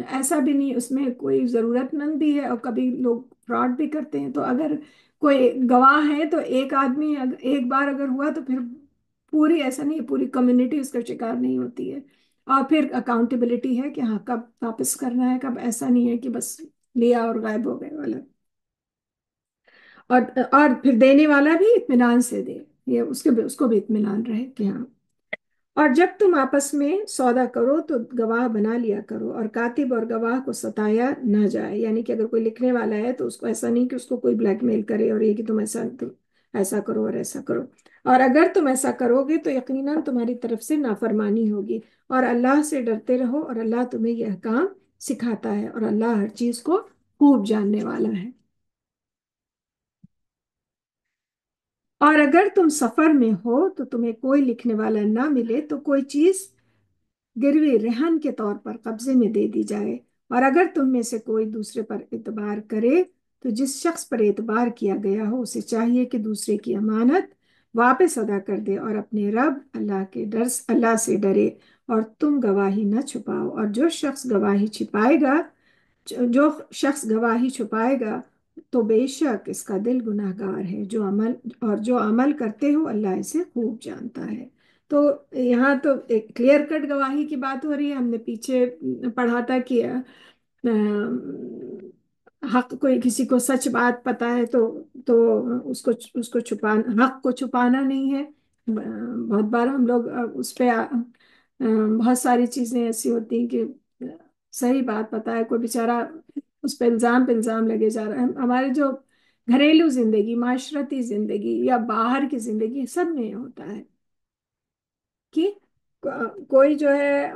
ایسا بھی نہیں، اس میں کوئی ضرورت مند بھی ہے، اور کبھی لوگ فراڈ بھی کرتے ہیں، تو اگر کوئی گواہ ہے تو ایک آدمی ایک بار اگر ہوا تو پھر پوری ایسا نہیں، پوری کمیونٹی اس کا شکار نہیں ہوتی ہے، اور پھر اکاؤنٹیبلٹی ہے کہ ہاں کب واپس کرنا ہے، کب ایسا نہیں ہے کہ بس لیا اور غائب ہو گئے والا، اور اور پھر دینے والا بھی اطمینان سے دے، یہ اس کو بھی اطمینان رہے کہ ہاں۔ اور جب تم آپس میں سودا کرو تو گواہ بنا لیا کرو، اور کاتب اور گواہ کو ستایا نہ جائے، یعنی کہ اگر کوئی لکھنے والا ہے تو اس کو ایسا نہیں کہ اس کو کوئی بلیک میل کرے اور یہ کہ تم ایسا کرو اور ایسا کرو، اور اگر تم ایسا کرو گے تو یقیناً تمہاری طرف سے نافرمانی ہوگی، اور اللہ سے ڈرتے رہو، اور اللہ تمہیں یہ احکام سکھاتا ہے، اور اللہ ہر چیز کو خوب جاننے والا ہے۔ اور اگر تم سفر میں ہو تو تمہیں کوئی لکھنے والا نہ ملے تو کوئی چیز گروی رہن کے طور پر قبضے میں دے دی جائے، اور اگر تم میں سے کوئی دوسرے پر اعتبار کرے تو جس شخص پر اعتبار کیا گیا ہو اسے چاہیے کہ دوسرے کی امانت واپس ادا کر دے اور اپنے رب اللہ سے ڈرے، اور تم گواہی نہ چھپاؤ، اور جو شخص گواہی چھپائے گا تو بے شک اس کا دل گناہ گار ہے، جو عمل کرتے ہو اللہ اسے خوب جانتا ہے۔ تو یہاں تو ایک کلیئر کٹ گواہی کی بات ہو رہی ہے۔ ہم نے پیچھے پڑھا تھا کہ حق، کوئی کسی کو سچ بات پتا ہے تو اس کو چھپانا، حق کو چھپانا نہیں ہے۔ بہت بار ہم لوگ اس پہ بہت ساری چیزیں ایسی ہوتی ہیں کہ صحیح بات پتا ہے، کوئی بیچارہ اس پہ الزام لگے جا رہا ہے۔ ہمارے جو گھریلو زندگی، معاشرتی زندگی یا باہر کی زندگی، سب میں ہوتا ہے کہ کوئی جو ہے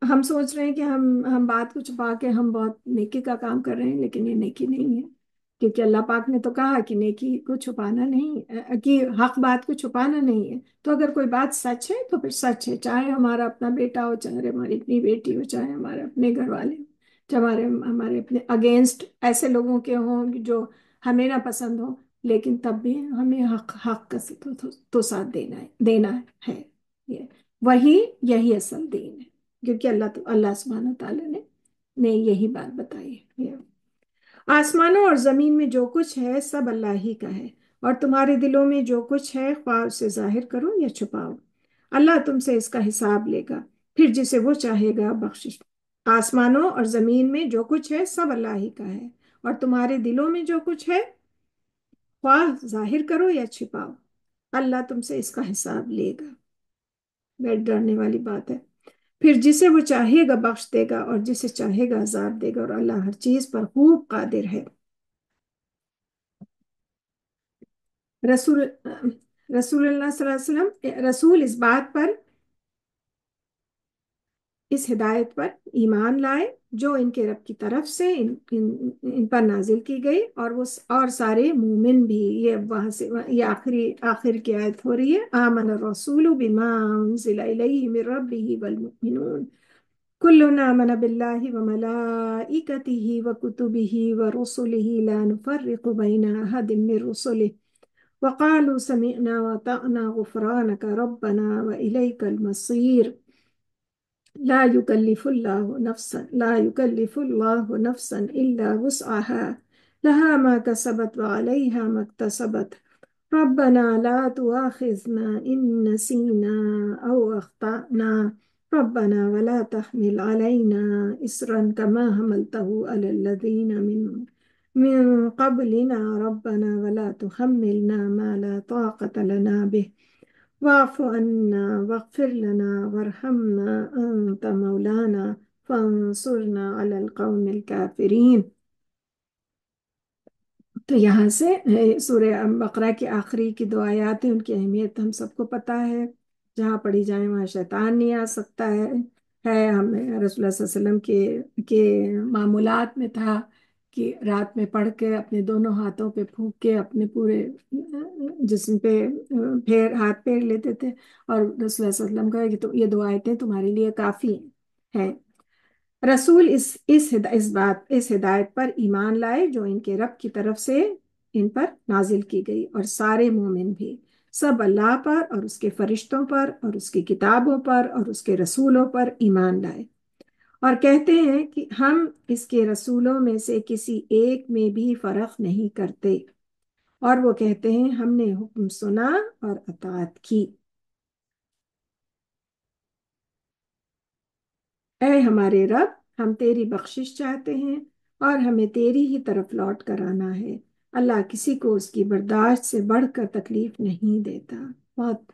ہم سوچ رہے ہیں کہ ہم بات کو چھپا کے ہم بہت نیکی کا کام کر رہے ہیں، لیکن یہ نیکی نہیں ہے، کیونکہ اللہ پاک نے تو کہا کہ نیکی کو چھپانا نہیں، کہ حق بات کو چھپانا نہیں ہے۔ تو اگر کوئی بات سچ ہے تو پھر سچ ہے، چاہے ہمارا اپنا بیٹا ہو، چاہے ہماری اپنی بیٹی ہو، چاہے ہمارے اپنے گھر والے ہو، چاہے ہمارے اپنے اگینسٹ ایسے لوگوں کے ہوں جو ہمیں نہ پسند ہو، لیکن تب بھی ہمیں حق کا تو ساتھ دینا ہے۔ یہ یہی اصل دین ہے، کیونکہ اللہ سبحانہ تعالیٰ نے یہی بات بتائی ہے۔ آسمانوں اور زمین میں جو کچھ ہے سب اللہ ہی کا ہے، اور تمہارے دلوں میں جو کچھ ہے خواہ اسے ظاہر کرو یا چھپاؤ، اللہ تم سے اس کا حساب لے گا، پھر جسے وہ چاہے گا بخشش۔ آسمانوں اور زمین میں جو کچھ ہے سب اللہ ہی کا ہے، اور تمہارے دلوں میں جو کچھ ہے خواہ ظاہر کرو یا چھپاؤ، اللہ تم سے اس کا حساب لے گا۔ بہت ڈرنے والی بات ہے۔ پھر جسے وہ چاہے گا بخش دے گا، اور جسے چاہے گا عذاب دے گا، اور اللہ ہر چیز پر خوب قادر ہے۔ رسول رسول اللہ صلی اللہ علیہ وسلم، رسول اس ہدایت پر ایمان لائے جو ان کے رب کی طرف سے ان پر نازل کی گئی، اور سارے مومن بھی۔ یہ وہاں سے یہ آخر کی آیت ہو رہی ہے، آمن الرسول بما انزل الیہ من ربہ والمؤمنون كلنا آمن بالله وملائكته وكتبه ورسله لا نفرق بين أحد من رسله وقالوا سمعنا وأطعنا غفرانك ربنا وإليك المصير لا يكلف الله نفسا إلا وسعها لها ما كسبت وعليها ما اكتسبت ربنا لا تؤاخذنا إن نسينا أو أخطأنا ربنا ولا تحمل علينا إصرا كما حملته على الذين من قبلنا ربنا ولا تحملنا ما لا طاقة لنا به واعف عنا واغفر لنا وارحمنا أنت مولانا فانصرنا على القوم الكافرين۔ تو یہاں سے سورہ بقرہ کی آخری کی دو آیات ہیں، ان کی اہمیت ہم سب کو پتہ ہے۔ جہاں پڑھی جائیں وہاں شیطان نہیں آ سکتا ہے۔ ہمیں رسول اللہ صلی اللہ علیہ وسلم کے معمولات میں تھا کہ رات میں پڑھ کے اپنے دونوں ہاتھوں پہ پھونک کے اپنے پورے جسم پہ ہاتھ پھیر لیتے تھے، اور رسول اللہ صلی اللہ علیہ وسلم کہا کہ تو یہ دو آیتیں تمہارے لیے کافی ہیں۔ رسول اس ہدایت پر ایمان لائے جو ان کے رب کی طرف سے ان پر نازل کی گئی، اور سارے مومن بھی سب اللہ پر اور اس کے فرشتوں پر اور اس کی کتابوں پر اور اس کے رسولوں پر ایمان لائے، اور کہتے ہیں کہ ہم اس کے رسولوں میں سے کسی ایک میں بھی فرق نہیں کرتے، اور وہ کہتے ہیں ہم نے حکم سنا اور اطاعت کی۔ اے ہمارے رب، ہم تیری بخشش چاہتے ہیں اور ہمیں تیری ہی طرف لوٹ کر آنا ہے۔ اللہ کسی کو اس کی برداشت سے بڑھ کر تکلیف نہیں دیتا۔ بہت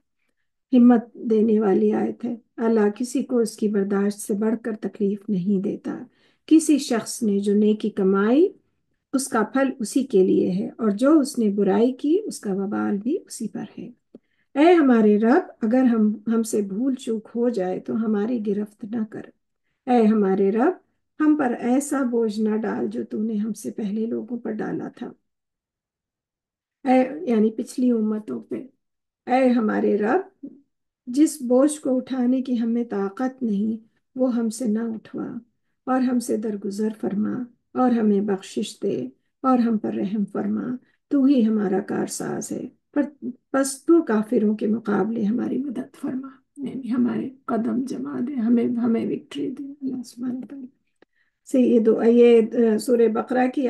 ہمت دینے والی آیت ہے۔ اللہ کسی کو اس کی برداشت سے بڑھ کر تکلیف نہیں دیتا۔ کسی شخص نے جو نیکی کمائی اس کا پھل اسی کے لیے ہے، اور جو اس نے برائی کی اس کا وبال بھی اسی پر ہے۔ اے ہمارے رب، اگر ہم سے بھول چوک ہو جائے تو ہماری گرفت نہ کر۔ اے ہمارے رب، ہم پر ایسا بوجھ نہ ڈال جو تو نے ہم سے پہلے لوگوں پر ڈالا تھا۔ اے یعنی پچھلی امتوں پہ، اے ہمارے رب، جس بوجھ کو اٹھانے کی ہمیں طاقت نہیں وہ ہم سے نہ اٹھوا، اور ہم سے درگزر فرما، اور ہمیں بخشش دے، اور ہم پر رحم فرما، تو ہی ہمارا کارساز ہے، پر بس تو کافروں کے مقابلے ہماری مدد فرما، یعنی ہمارے قدم جما دے، ہمیں وکٹری دے اللہ سبحانہ وتعالی سے۔ یہ سورہ بقرہ کی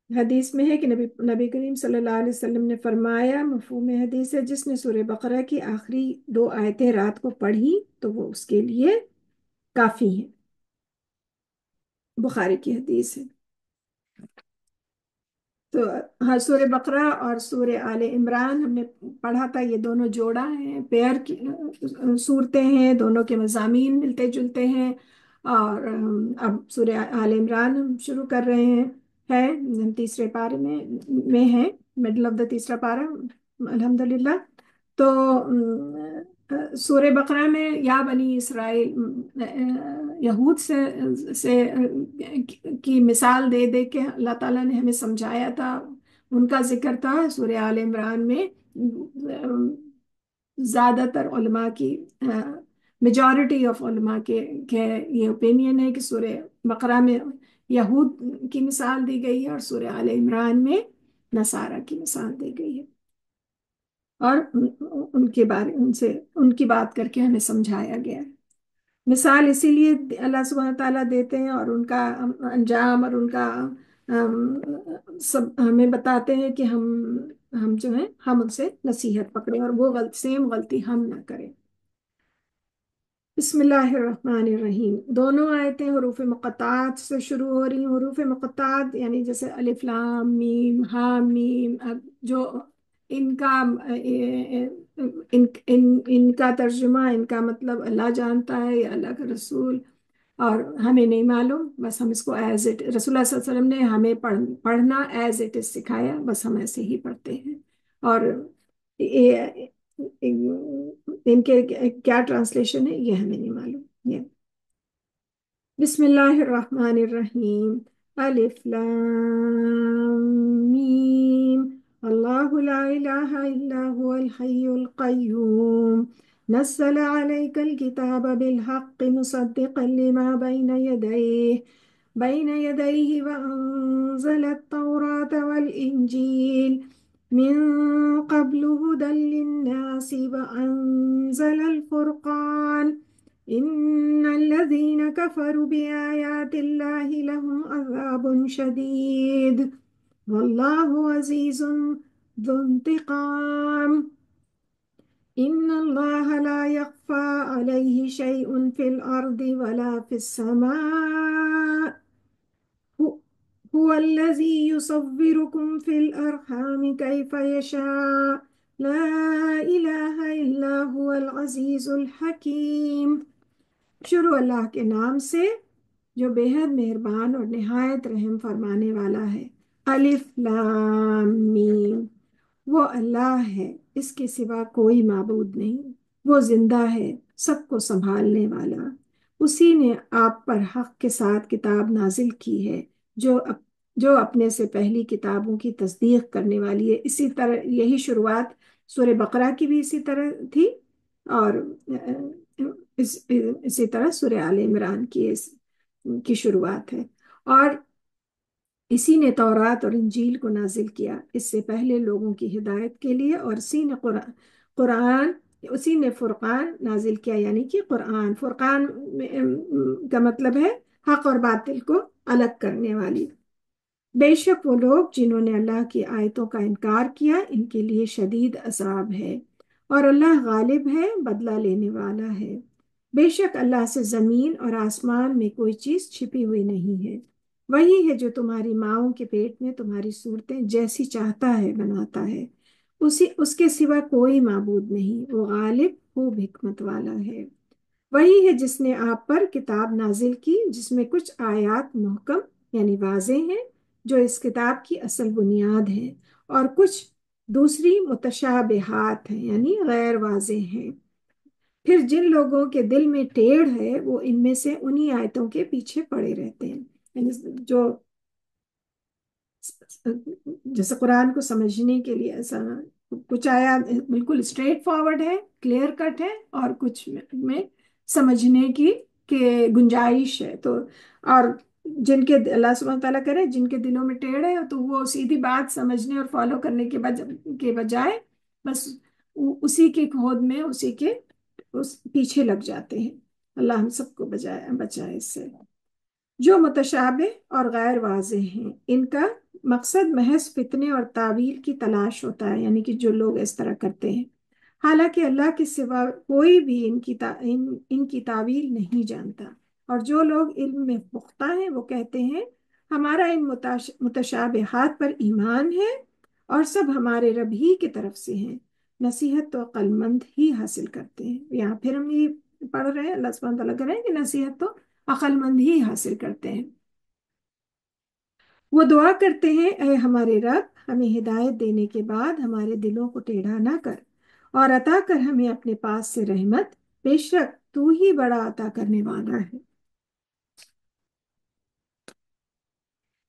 حدیث میں ہے کہ نبی کریم صلی اللہ علیہ وسلم نے فرمایا، مفہوم حدیث ہے، جس نے سورہ بقرہ کی آخری 2 آیتیں رات کو پڑھی تو وہ اس کے لیے کافی ہیں، بخاری کی حدیث ہے۔ تو ہاں، سورہ بقرہ اور سورہ آل عمران ہم نے پڑھا تھا، یہ دونوں جوڑا ہیں، پیئر کی صورتیں ہیں، دونوں کے مضامین ملتے جلتے ہیں۔ اور اب سورہ آل عمران ہم شروع کر رہے ہیں، ہم تیسرے پارے میں ہیں، مڈل آف دا تیسرا پارہ الحمدللہ۔ تو سورہ بقرہ میں یا بنی اسرائیل، یہود سے کی مثال دے دے کے اللہ تعالیٰ نے ہمیں سمجھایا تھا، ان کا ذکر تھا۔ سورہ آل عمران میں زیادہ تر علماء کی، میجورٹی آف علماء کے یہ اوپینین ہے کہ سورہ بقرہ میں یہود کی مثال دی گئی ہے، اور سورہ آل عمران میں نصارہ کی مثال دی گئی ہے، اور ان کی بات کر کے ہمیں سمجھایا گیا ہے۔ مثال اسی لیے اللہ سبحانہ تعالیٰ دیتے ہیں، اور ان کا انجام اور ان کا سب ہمیں بتاتے ہیں کہ ہم جو ہیں ہم ان سے نصیحت پکڑیں، اور وہ سیم غلطی ہم نہ کریں۔ بسم اللہ الرحمن الرحیم، دونوں آیتیں حروف مقطعات سے شروع ہو رہی ہیں۔ حروف مقطعات یعنی جیسے الف لام میم ہا میم، اب جو ان کا ان کا ترجمہ، ان کا مطلب اللہ جانتا ہے یا اللہ کا رسول، اور ہمیں نہیں معلوم، بس ہم اس کو ایز اٹ، رسول اللہ صلی اللہ علیہ وسلم نے ہمیں پڑھنا ایز اٹ از سکھایا، بس ہم ایسے ہی پڑھتے ہیں۔ اور ان کے کیا ٹرانسلیشن ہے یہ ہمیں نہیں معلوم۔ یہ بسم اللہ الرحمن الرحیم، الف لام میم، اللہ لا الہ الا هو الحی القیوم، نزل عليك الكتاب بالحق مصدقا لما بين يديه وأنزل التوراة والإنجيل من قبل هدى للناس وأنزل الفرقان، إن الذين كفروا بآيات الله لهم عذاب شديد والله عزيز ذو انتقام، إن الله لا يخفى عليه شيء في الأرض ولا في السماء، هو الذي يصوركم في الأرحام كيف يشاء، لا إله إلا هو العزيز الحكيم۔ شروع اللہ کے نام سے جو بے حد مہربان اور نہایت رحم فرمانے والا ہے۔ الف لام میم، وہ اللہ ہے، اس کے سوا کوئی معبود نہیں، وہ زندہ ہے، سب کو سنبھالنے والا، اسی نے آپ پر حق کے ساتھ کتاب نازل کی ہے، جو اپنے سے پہلی کتابوں کی تصدیق کرنے والی ہے۔ اسی طرح یہی شروعات سورہ بقرہ کی بھی اسی طرح تھی، اور اسی طرح سورہ آل عمران کی شروعات ہے۔ اور اسی نے تورات اور انجیل کو نازل کیا اس سے پہلے لوگوں کی ہدایت کے لیے، اور اسی نے فرقان نازل کیا، یعنی کہ فرقان کا مطلب ہے حق اور باطل کو الگ کرنے والی۔ بے شک وہ لوگ جنہوں نے اللہ کی آیتوں کا انکار کیا، ان کے لیے شدید عذاب ہے، اور اللہ غالب ہے، بدلہ لینے والا ہے۔ بے شک اللہ سے زمین اور آسمان میں کوئی چیز چھپی ہوئی نہیں ہے، وہی ہے جو تمہاری ماؤں کے پیٹ میں تمہاری صورتیں جیسی چاہتا ہے بناتا ہے، اس کے سوا کوئی معبود نہیں، وہ غالب خوب حکمت والا ہے۔ وہی ہے جس نے آپ پر کتاب نازل کی جس میں کچھ آیات محکم یعنی واضح ہیں، جو اس کتاب کی اصل بنیاد ہیں، اور کچھ دوسری متشابہات ہیں یعنی غیر واضح ہیں۔ پھر جن لوگوں کے دل میں ٹیڑھ ہے وہ ان میں سے انہی آیتوں کے پیچھے پڑے رہتے ہیں، یعنی جو جیسے قرآن کو سمجھنے کے لیے ایسا کچھ آیات بالکل اسٹریٹ فارورڈ ہے، کلیئر کٹ ہے، اور کچھ میں سمجھنے کی گنجائش ہے. تو اور جن کے اللہ سبحانہ تعالیٰ کرے جن کے دلوں میں ٹیڑھ ہے تو وہ سیدھی بات سمجھنے اور فالو کرنے کے بجائے بس اسی کے کھود میں اسی کے پیچھے لگ جاتے ہیں. اللہ ہم سب کو بچائے اس سے. جو متشابہ اور غیر واضح ہیں ان کا مقصد محض فتنے اور تعویل کی تلاش ہوتا ہے، یعنی کہ جو لوگ اس طرح کرتے ہیں. حالانکہ اللہ کے سوا کوئی بھی ان کی تعویل نہیں جانتا. اور جو لوگ علم میں پختہ ہیں وہ کہتے ہیں ہمارا ان متشابہات پر ایمان ہے اور سب ہمارے رب ہی کی طرف سے ہیں. نصیحت تو عقل مند ہی حاصل کرتے ہیں. یہاں پھر ہم یہ پڑھ رہے ہیں، اللہ سبحانہ تعالیٰ کر رہے ہیں کہ نصیحت تو عقل مند ہی حاصل کرتے ہیں. وہ دعا کرتے ہیں اے ہمارے رب ہمیں ہدایت دینے کے بعد ہمارے دلوں کو ٹیڑھا نہ کر اور عطا کر ہمیں اپنے پاس سے رحمت، بے شک تو ہی بڑا عطا کرنے والا ہے.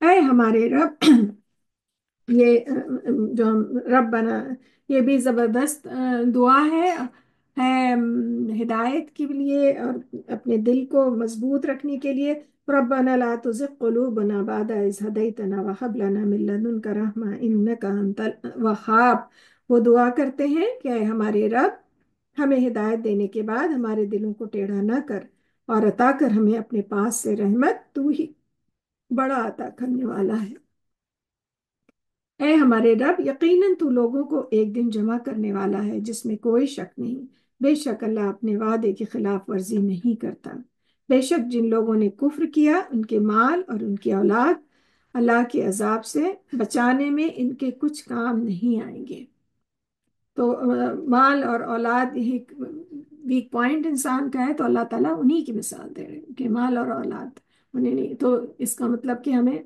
اے ہمارے رب، یہ جو ہم رب بنا، یہ بھی زبردست دعا ہے ہدایت کے لیے اور اپنے دل کو مضبوط رکھنے کے لیے. ربنا لا تزغ قلوبنا بعد إذ هديتنا وهب لنا من لدنك رحمة إنك أنت الوهاب. وہ دعا کرتے ہیں کہ اے ہمارے رب ہمیں ہدایت دینے کے بعد ہمارے دلوں کو ٹیڑھا نہ کر اور عطا کر ہمیں اپنے پاس سے رحمت، تو ہی بڑا عطا کرنے والا ہے. اے ہمارے رب یقیناً تو لوگوں کو ایک دن جمع کرنے والا ہے جس میں کوئی شک نہیں. بے شک اللہ اپنے وعدے کی خلاف ورزی نہیں کرتا. بے شک جن لوگوں نے کفر کیا ان کے مال اور ان کی اولاد اللہ کے عذاب سے بچانے میں ان کے کچھ کام نہیں آئیں گے. تو مال اور اولاد ہی ویک پوائنٹ انسان کا ہے، تو اللہ تعالیٰ انہی کی مثال دے رہے ہیں کہ مال اور اولاد انہیں نہیں. تو اس کا مطلب کہ ہمیں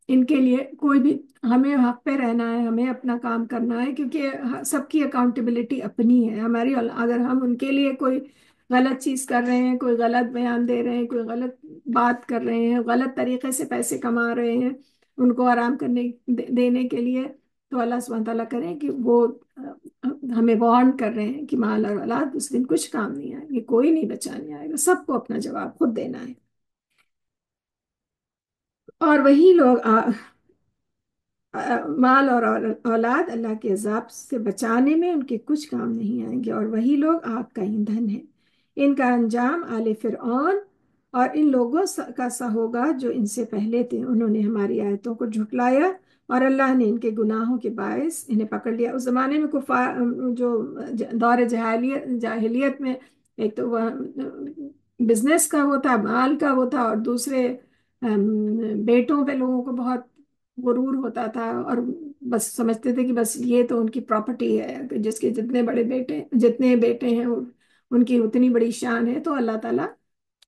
ان کے لیے کوئی بھی، ہمیں حق پہ رہنا ہے، ہمیں اپنا کام کرنا ہے، کیونکہ سب کی اکاؤنٹیبلٹی اپنی ہے ہماری. اگر ہم ان کے لیے کوئی غلط چیز کر رہے ہیں، کوئی غلط بیان دے رہے ہیں، کوئی غلط بات کر رہے ہیں، غلط طریقے سے پیسے کما رہے ہیں ان کو آرام کرنے دینے کے لیے، تو اللہ سبحانہ تعالیٰ کریں کہ وہ ہمیں وارن کر رہے ہیں کہ مال اور اولاد اس دن کچھ کام نہیں آئے گے، کوئی نہیں بچانے آئے گا، سب کو اپنا جواب خود دینا ہے. اور وہی لوگ مال اور اولاد اللہ کے عذاب سے بچانے میں ان کے کچھ کام نہیں آئیں گے، اور وہی لوگ آگ کا ایندھن ہے. ان کا انجام آل فرعون اور ان لوگوں کا سا ہوگا جو ان سے پہلے تھے. انہوں نے ہماری آیتوں کو جھٹلایا اور اللہ نے ان کے گناہوں کے باعث انہیں پکڑ لیا. اس زمانے میں جو دور جاہلیت میں ایک تو وہ بزنس کا وہ تھا، مال کا وہ تھا، اور دوسرے بیٹوں پہ لوگوں کو بہت غرور ہوتا تھا اور بس سمجھتے تھے کہ بس یہ تو ان کی پراپرٹی ہے، کہ جس کے جتنے بیٹے ہیں ان کی اتنی بڑی شان ہے. تو اللہ تعالیٰ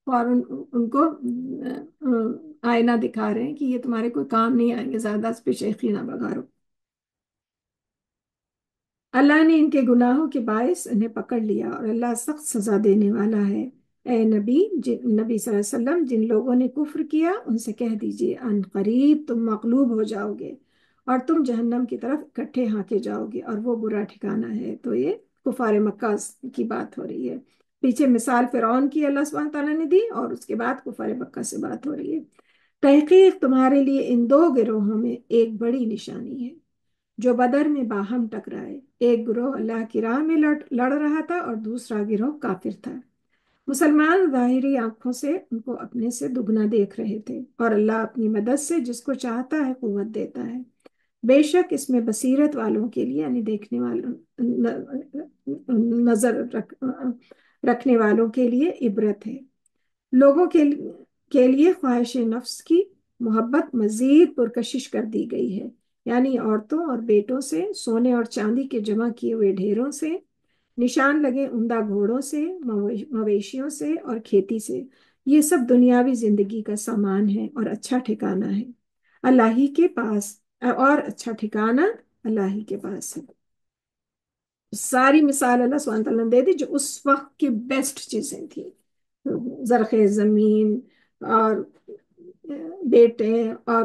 فوراً ان کو آئینہ دکھا رہے ہیں کہ یہ تمہارے کوئی کام نہیں آئیں گے، زیادہ پہ شیخی نہ بگارو. اللہ نے ان کے گناہوں کے باعث انہیں پکڑ لیا اور اللہ سخت سزا دینے والا ہے. اے نبی نبی صلی اللہ علیہ وسلم جن لوگوں نے کفر کیا ان سے کہہ دیجئے ان قریب تم مغلوب ہو جاؤ گے اور تم جہنم کی طرف اکٹھے ہانکے جاؤ گے اور وہ برا ٹھکانہ ہے. تو یہ کفار مکہ کی بات ہو رہی ہے. پیچھے مثال فرعون کی اللہ سبحانہ تعالیٰ نے دی اور اس کے بعد کفار مکہ سے بات ہو رہی ہے. تحقیق تمہارے لیے ان دو گروہوں میں ایک بڑی نشانی ہے جو بدر میں باہم ٹکرائے. ایک گروہ اللہ کی راہ میں لڑ رہا تھا اور دوسرا گروہ کافر تھا. مسلمان ظاہری آنکھوں سے ان کو اپنے سے دگنا دیکھ رہے تھے اور اللہ اپنی مدد سے جس کو چاہتا ہے قوت دیتا ہے. بے شک اس میں بصیرت والوں کے لیے، یعنی دیکھنے والوں، نظر رکھنے والوں کے لیے عبرت ہے. لوگوں کے لیے خواہش نفس کی محبت مزید پرکشش کر دی گئی ہے، یعنی عورتوں اور بیٹوں سے، سونے اور چاندی کے جمع کیے ہوئے ڈھیروں سے، نشان لگے عمدہ گھوڑوں سے، مویشیوں سے اور کھیتی سے. یہ سب دنیاوی زندگی کا سامان ہے اور اچھا ٹھکانہ ہے اللہ ہی کے پاس، اور اچھا ٹھکانہ اللہ ہی کے پاس ہے. ساری مثال اللہ سبحانہ تعالیٰ نے دے دی جو اس وقت کی بیسٹ چیزیں تھیں، زرخیز زمین اور بیٹے اور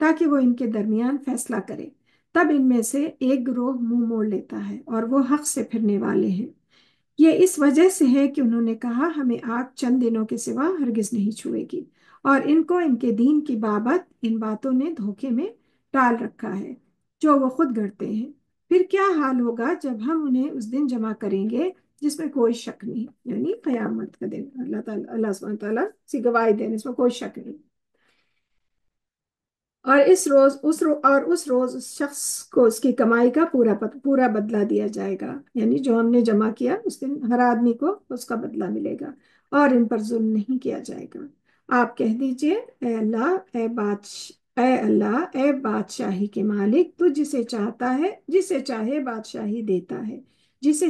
تاکہ وہ ان کے درمیان فیصلہ کرے۔ تب ان میں سے ایک گروہ منہ موڑ لیتا ہے اور وہ حق سے پھرنے والے ہیں۔ یہ اس وجہ سے ہے کہ انہوں نے کہا ہمیں آگ چند دنوں کے سوا ہرگز نہیں چھوئے گی، اور ان کو ان کے دین کی بابت ان باتوں نے دھوکے میں ڈال رکھا ہے جو وہ خود گڑھتے ہیں۔ پھر کیا حال ہوگا جب ہم انہیں اس دن جمع کریں گے جس میں کوئی شک نہیں، یعنی قیامت کا دن، اللہ تعالیٰ، اللہ سبحانہ تعالیٰ سی گواہی دین، اس میں کوئی شک نہیں۔ اور اس روز اس شخص کو اس کی کمائی کا پورا بدلہ دیا جائے گا، یعنی جو ہم نے جمع کیا اس دن ہر آدمی کو اس کا بدلہ ملے گا، اور ان پر ظلم نہیں کیا جائے گا۔ آپ کہہ دیجئے، اے بادشاہی کے مالک، تو جسے چاہتا ہے، جسے چاہے بادشاہی دیتا ہے، جس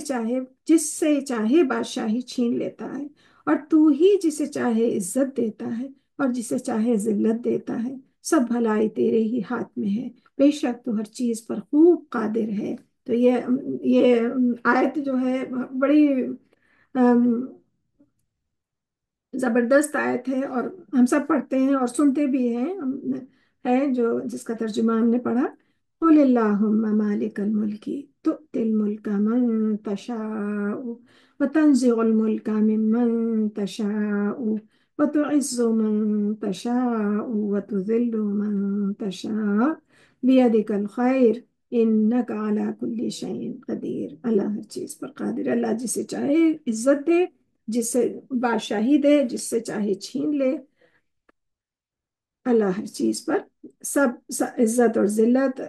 سے چاہے بادشاہی چھین لیتا ہے، اور تو ہی جسے چاہے عزت دیتا ہے اور جسے چاہے ذلت دیتا ہے۔ سب بھلائی تیرے ہی ہاتھ میں ہے، بے شک تو ہر چیز پر خوب قادر ہے۔ تو یہ آیت جو ہے بڑی زبردست آیت ہے، اور ہم سب پڑھتے ہیں اور سنتے بھی ہیں، ہے جو جس کا ترجمہ ہم نے پڑھا، قل اللہم مالک الملک تؤتی الملک من تشاء وتنزع الملک ممن تشاء وتعز من تشاء وتذل من تشاء بیدک الخیر انک علی کل شیء قدیر۔ اللہ ہر چیز پر قادر ہے، اللہ جسے چاہے عزت دے، جس سے بادشاہی دے، جس سے چاہے چھین لے۔ اللہ ہر چیز پر عزت اور ذلت،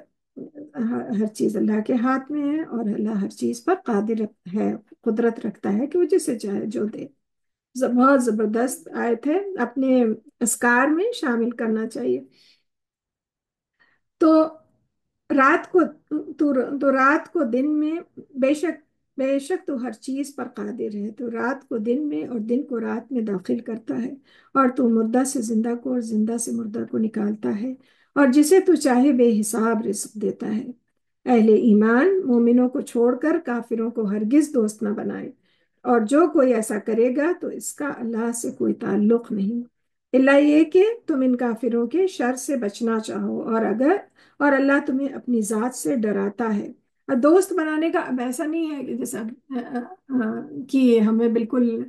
ہر چیز اللہ کے ہاتھ میں ہے، اور اللہ ہر چیز پر قادر ہے، قدرت رکھتا ہے کہ وہ جسے چاہے جو دے۔ بہت زبردست آیت ہے، اپنے اذکار میں شامل کرنا چاہیے۔ تو رات کو تو رات کو دن میں، بے شک تو ہر چیز پر قادر ہے، تو رات کو دن میں اور دن کو رات میں داخل کرتا ہے، اور تو مردہ سے زندہ کو اور زندہ سے مردہ کو نکالتا ہے، اور جسے تو چاہے بے حساب رزق دیتا ہے۔ اہل ایمان مومنوں کو چھوڑ کر کافروں کو ہرگز دوست نہ بنائے، اور جو کوئی ایسا کرے گا تو اس کا اللہ سے کوئی تعلق نہیں، اللہ یہ کہ تم ان کافروں کے شر سے بچنا چاہو، اور اللہ تمہیں اپنی ذات سے ڈراتا ہے۔ اور دوست بنانے کا اب ایسا نہیں ہے کہ جیسا کہ ہمیں بالکل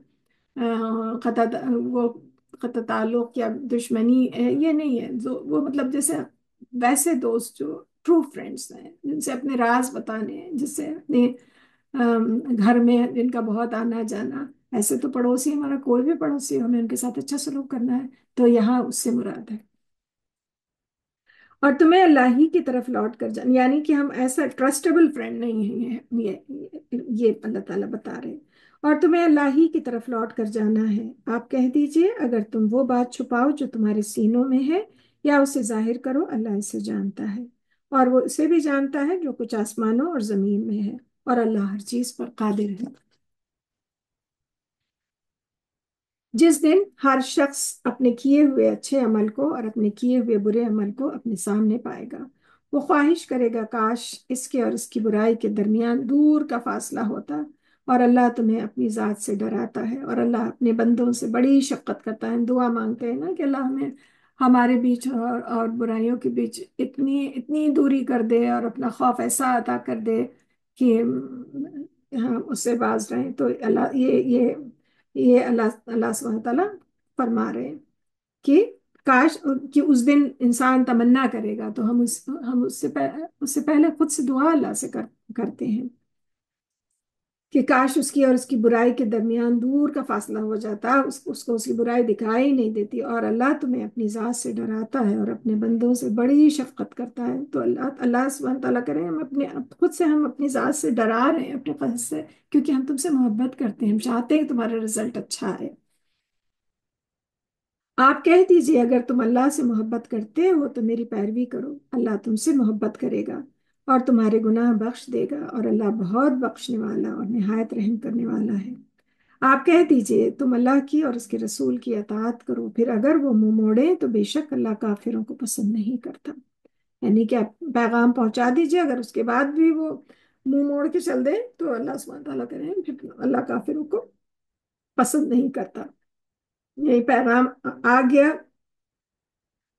قطع وہ قطع تعلق یا دشمنی ہے، یہ نہیں ہے، وہ مطلب جیسے ویسے دوست جو ٹرو فرینڈس ہیں، جن سے اپنے راز بتانے ہیں، جس سے اپنے گھر میں جن کا بہت آنا جانا، ایسے تو پڑوسی، ہمارا کوئی بھی پڑوسی ہو، ہمیں ان کے ساتھ اچھا سلوک کرنا ہے، تو یہاں اس سے مراد ہے۔ اور تمہیں اللہ ہی کی طرف لوٹ کر جانا، یعنی کہ ہم ایسا ٹرسٹیبل فرینڈ نہیں ہیں، یہ اللہ تعالیٰ بتا رہے ہیں۔ اور تمہیں اللہ ہی کی طرف لوٹ کر جانا ہے۔ آپ کہہ دیجئے، اگر تم وہ بات چھپاؤ جو تمہارے سینوں میں ہے یا اسے ظاہر کرو، اللہ اسے جانتا ہے، اور وہ اسے بھی جانتا ہے جو کچھ آسمانوں اور زمین میں ہے، اور اللہ ہر چیز پر قادر ہے۔ جس دن ہر شخص اپنے کیے ہوئے اچھے عمل کو اور اپنے کیے ہوئے برے عمل کو اپنے سامنے پائے گا، وہ خواہش کرے گا کاش اس کے اور اس کی برائی کے درمیان دور کا فاصلہ ہوتا، اور اللہ تمہیں اپنی ذات سے ڈراتا ہے، اور اللہ اپنے بندوں سے بڑی شفقت کرتا ہے۔ دعا مانگتے ہیں نا کہ اللہ ہمیں ہمارے بیچ اور برائیوں کے بیچ اتنی اتنی دوری کر دے، اور اپنا خوف ایسا عطا کر دے کہ ہم اس سے باز رہیں۔ تو اللہ یہ اللہ سبحانہ تعالیٰ فرما رہے ہیں کہ کاش کہ اس دن انسان تمنا کرے گا، تو ہم اس سے پہلے خود سے دعا اللہ سے کرتے ہیں کہ کاش اس کی اور اس کی برائی کے درمیان دور کا فاصلہ ہو جاتا، اس کو اس کی برائی دکھائی نہیں دیتی، اور اللہ تمہیں اپنی ذات سے ڈراتا ہے اور اپنے بندوں سے بڑی شفقت کرتا ہے۔ تو اللہ سبحانہ تعالیٰ کریں خود سے ہم اپنی ذات سے ڈرا رہے ہیں، اپنے قصد سے، کیونکہ ہم تم سے محبت کرتے ہیں، ہم چاہتے ہیں کہ تمہارا رزلٹ اچھا ہے۔ آپ کہہ دیجئے، اگر تم اللہ سے محبت کرتے ہو تو میری پیروی کرو، اللہ تم سے محبت کرے گا اور تمہارے گناہ بخش دے گا، اور اللہ بہت بخشنے والا اور نہایت رحم کرنے والا ہے۔ آپ کہہ دیجئے، تم اللہ کی اور اس کے رسول کی اطاعت کرو، پھر اگر وہ منہ موڑے تو بے شک اللہ کافروں کو پسند نہیں کرتا، یعنی کہ آپ پیغام پہنچا دیجئے، اگر اس کے بعد بھی وہ منہ موڑ کے چل دیں تو اللہ سبحانہ تعالیٰ کریں پھر اللہ کافروں کو پسند نہیں کرتا۔ یہی پیغام آ گیا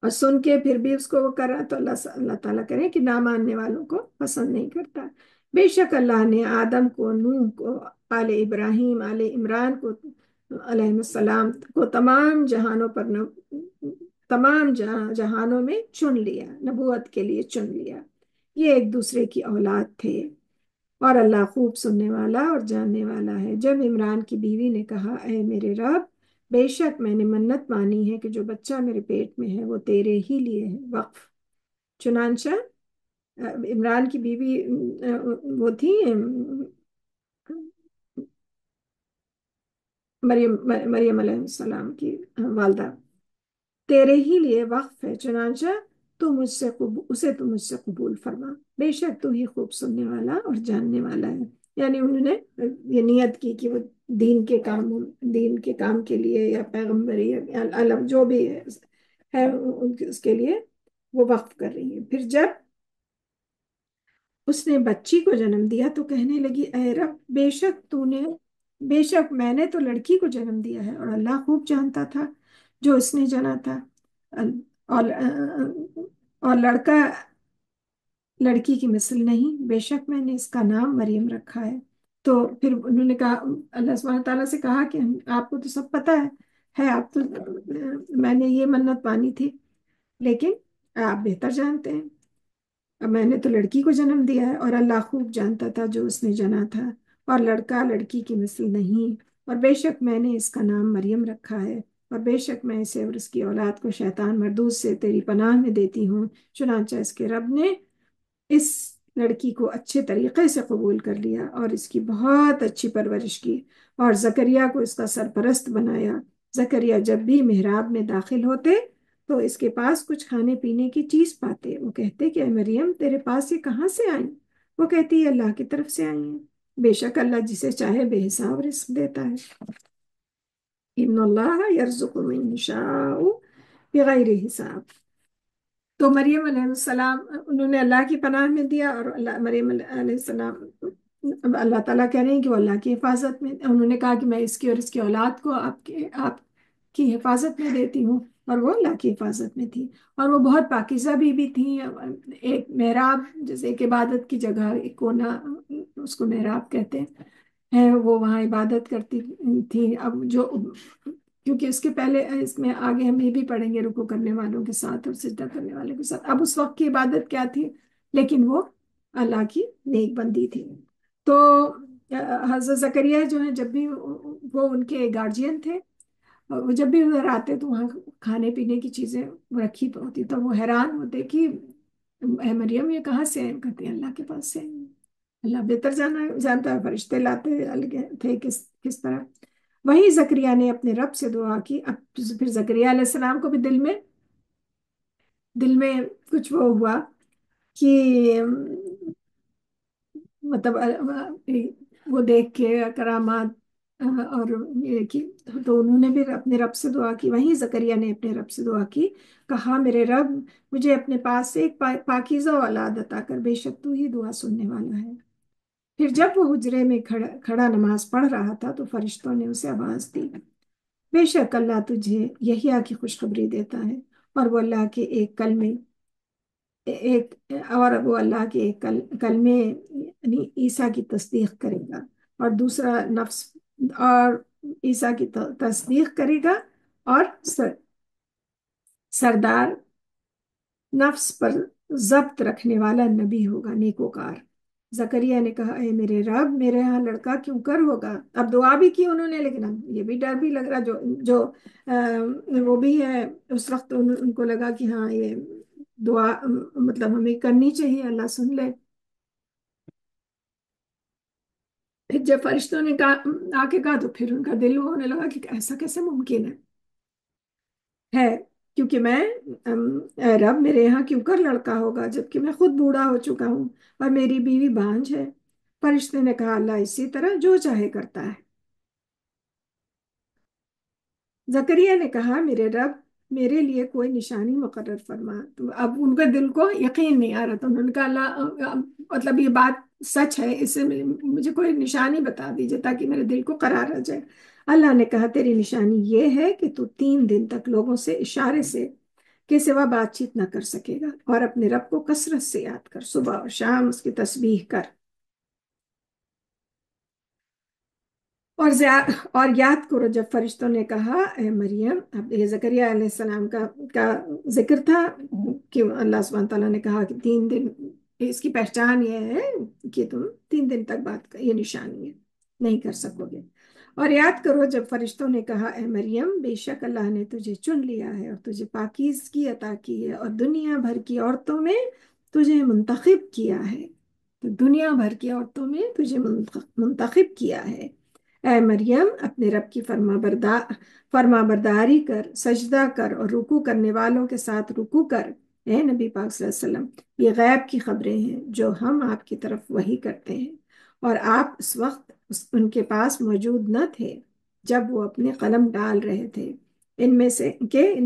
اور سن کے پھر بھی اس کو وہ کرا تو اللہ تعالیٰ کرے کہ نہ ماننے والوں کو پسند نہیں کرتا۔ بے شک اللہ نے آدم کو، نوح کو، آل ابراہیم، آل عمران کو علیہ السلام کو تمام جہانوں میں چن لیا، نبوت کے لیے چن لیا۔ یہ ایک دوسرے کی اولاد تھے، اور اللہ خوب سننے والا اور جاننے والا ہے۔ جب عمران کی بیوی نے کہا اے میرے رب، بے شک میں نے منت مانی ہے کہ جو بچہ میرے پیٹ میں ہے وہ تیرے ہی لیے ہے وقف۔ چنانچہ عمران کی بیوی وہ تھی مریم مریم علیہ السلام کی والدہ، تیرے ہی لیے وقف ہے، چنانچہ اسے تو مجھ سے قبول فرما، بے شک تو ہی خوب سننے والا اور جاننے والا ہے۔ یعنی انہوں نے یہ نیت کی کہ وہ دین کے کام کے لیے یا پیغمبری یا علم جو بھی ہے اس کے لیے وہ وقف کر رہی ہے۔ پھر جب اس نے بچی کو جنم دیا تو کہنے لگی اے رب، بے شک میں نے تو لڑکی کو جنم دیا ہے، اور اللہ خوب جانتا تھا جو اس نے جنا تھا، اور لڑکا لڑکی کی مثل نہیں، بے شک میں نے اس کا نام مریم رکھا ہے۔ تو پھر انہوں نے کہا، اللہ سبحانہ تعالیٰ سے کہا کہ آپ کو تو سب پتہ ہے آپ تو میں نے یہ منت مانی تھی، لیکن آپ بہتر جانتے ہیں، اب میں نے تو لڑکی کو جنم دیا ہے، اور اللہ خوب جانتا تھا جو اس نے جنا تھا، اور لڑکا لڑکی کی مثل نہیں، اور بے شک میں نے اس کا نام مریم رکھا ہے، اور بے شک میں اسے اور اس کی اولاد کو شیطان مردود سے تیری پناہ میں دیتی ہوں۔ چنانچہ اس کے رب نے اس لڑکی کو اچھے طریقے سے قبول کر لیا اور اس کی بہت اچھی پرورش کی، اور زکریا کو اس کا سرپرست بنایا۔ زکریا جب بھی محراب میں داخل ہوتے تو اس کے پاس کچھ کھانے پینے کی چیز پاتے، وہ کہتے کہ اے مریم تیرے پاس یہ کہاں سے آئیں؟ وہ کہتی یہ اللہ کی طرف سے آئی ہیں، بے شک اللہ جسے چاہے بے حساب رزق دیتا ہے، ان اللہ یرزق من یشاء بغیر حساب۔ تو مریم علیہ السلام انہوں نے اللہ کی پناہ میں دیا، اور مریم علیہ السلام اللہ تعالیٰ کہہ رہے ہیں کہ وہ اللہ کی حفاظت میں، انہوں نے کہا کہ میں اس کی اور اس کی اولاد کو آپ کی حفاظت میں دیتی ہوں، اور وہ اللہ کی حفاظت میں تھی، اور وہ بہت پاکیزہ بھی تھیں۔ ایک محراب جیسے ایک عبادت کی جگہ، ایک کونا اس کو محراب کہتے ہیں، وہ وہاں عبادت کرتی تھی۔ اب کیونکہ اس کے پہلے اس میں آگے ہم یہ بھی پڑھیں گے رکوع کرنے والوں کے ساتھ اور سجدہ کرنے والوں کے ساتھ، اب اس وقت کی عبادت کیا تھی، لیکن وہ اللہ کی نیک بندی تھی۔ تو حضرت زکریا جو ہیں، جب بھی وہ ان کے گارجین تھے، وہ جب بھی ادھر آتے تو وہاں کھانے پینے کی چیزیں رکھی ہوتی، تو وہ حیران ہوتے کہ اے مریم یہ کہاں سے ہیں؟ کہتے ہیں اللہ کے پاس سے ہیں، اللہ بہتر جانتا ہے، فرشتے لاتے تھے کس طرح۔ وہیں زکریا نے اپنے رب سے دعا کی۔ اب پھر زکریا علیہ السلام کو بھی دل میں کچھ وہ ہوا کہ مطلب وہ دیکھ کے کرامات اور یہ کی، تو انہوں نے بھی اپنے رب سے دعا کی، وہیں زکریا نے اپنے رب سے دعا کی، کہا میرے رب مجھے اپنے پاس سے ایک پاکیزہ اولاد عطا کر، بے شک تو ہی دعا سننے والا ہے۔ پھر جب وہ حجرے میں کھڑا نماز پڑھ رہا تھا تو فرشتوں نے اسے آواز دی، بے شک اللہ تجھے یحییٰ کی خوشخبری دیتا ہے، اور وہ اللہ کے ایک کلمے یعنی عیسیٰ کی تصدیق کرے گا، اور دوسرا نفس اور عیسیٰ کی تصدیق کرے گا، اور سردار نفس پر ضبط رکھنے والا نبی ہوگا، نیکوکار۔ زکریا نے کہا اے میرے رب میرے ہاں لڑکا کیوں کر ہوگا؟ اب دعا بھی کی انہوں نے، لیکن اب یہ بھی ڈر بھی لگ رہا، جو وہ بھی ہے، اس وقت ان کو لگا کہ ہاں یہ دعا مطلب ہمیں کرنی چاہیے، اللہ سن لے۔ پھر جب فرشتوں نے آ کے کہا تو پھر ان کا دل ہونے لگا کہ ایسا کیسے ممکن ہے، کیونکہ اے رب میرے یہاں کیوں کر لڑکا ہوگا جبکہ میں خود بوڑھا ہو چکا ہوں اور میری بیوی بانجھ ہے۔ فرشتے نے کہا اللہ اسی طرح جو چاہے کرتا ہے۔ زکریا نے کہا میرے رب میرے لیے کوئی نشانی مقرر فرما، تو اب ان کے دل کو یقین نہیں آ رہا تھا، انہوں نے کہا اللہ مطلب یہ بات سچ ہے، اس سے مجھے کوئی نشانی بتا دیجیے تاکہ میرے دل کو قرار آ جائے۔ اللہ نے کہا تیری نشانی یہ ہے کہ تو 3 دن تک لوگوں سے اشارے سے کے سوا بات چیت نہ کر سکے گا، اور اپنے رب کو کثرت سے یاد کر، صبح اور شام اس کی تسبیح کر، اور یاد کرو جب فرشتوں نے کہا اے مریم، اب یہ زکریا علیہ السلام کا ذکر تھا کہ اللہ سبحانہ تعالیٰ نے کہا کہ 3 دن، اس کی پہچان یہ ہے کہ تم 3 دن تک بات یہ نشانی ہے، نہیں کر سکو گے۔ اور یاد کرو جب فرشتوں نے کہا اے مریم، بے شک اللہ نے تجھے چن لیا ہے اور تجھے پاکیزگی عطا کی ہے اور دنیا بھر کی عورتوں میں تجھے منتخب کیا ہے، تو دنیا بھر کی عورتوں میں تجھے منتخب کیا ہے۔ اے مریم، اپنے رب کی فرما برداری کر، سجدہ کر اور رکوع کرنے والوں کے ساتھ رکوع کر۔ اے نبی پاک صلی اللہ علیہ وسلم، یہ غیب کی خبریں ہیں جو ہم آپ کی طرف وحی کرتے ہیں، اور آپ اس وقت ان کے پاس موجود نہ تھے جب وہ اپنے قلم ڈال رہے تھے۔ ان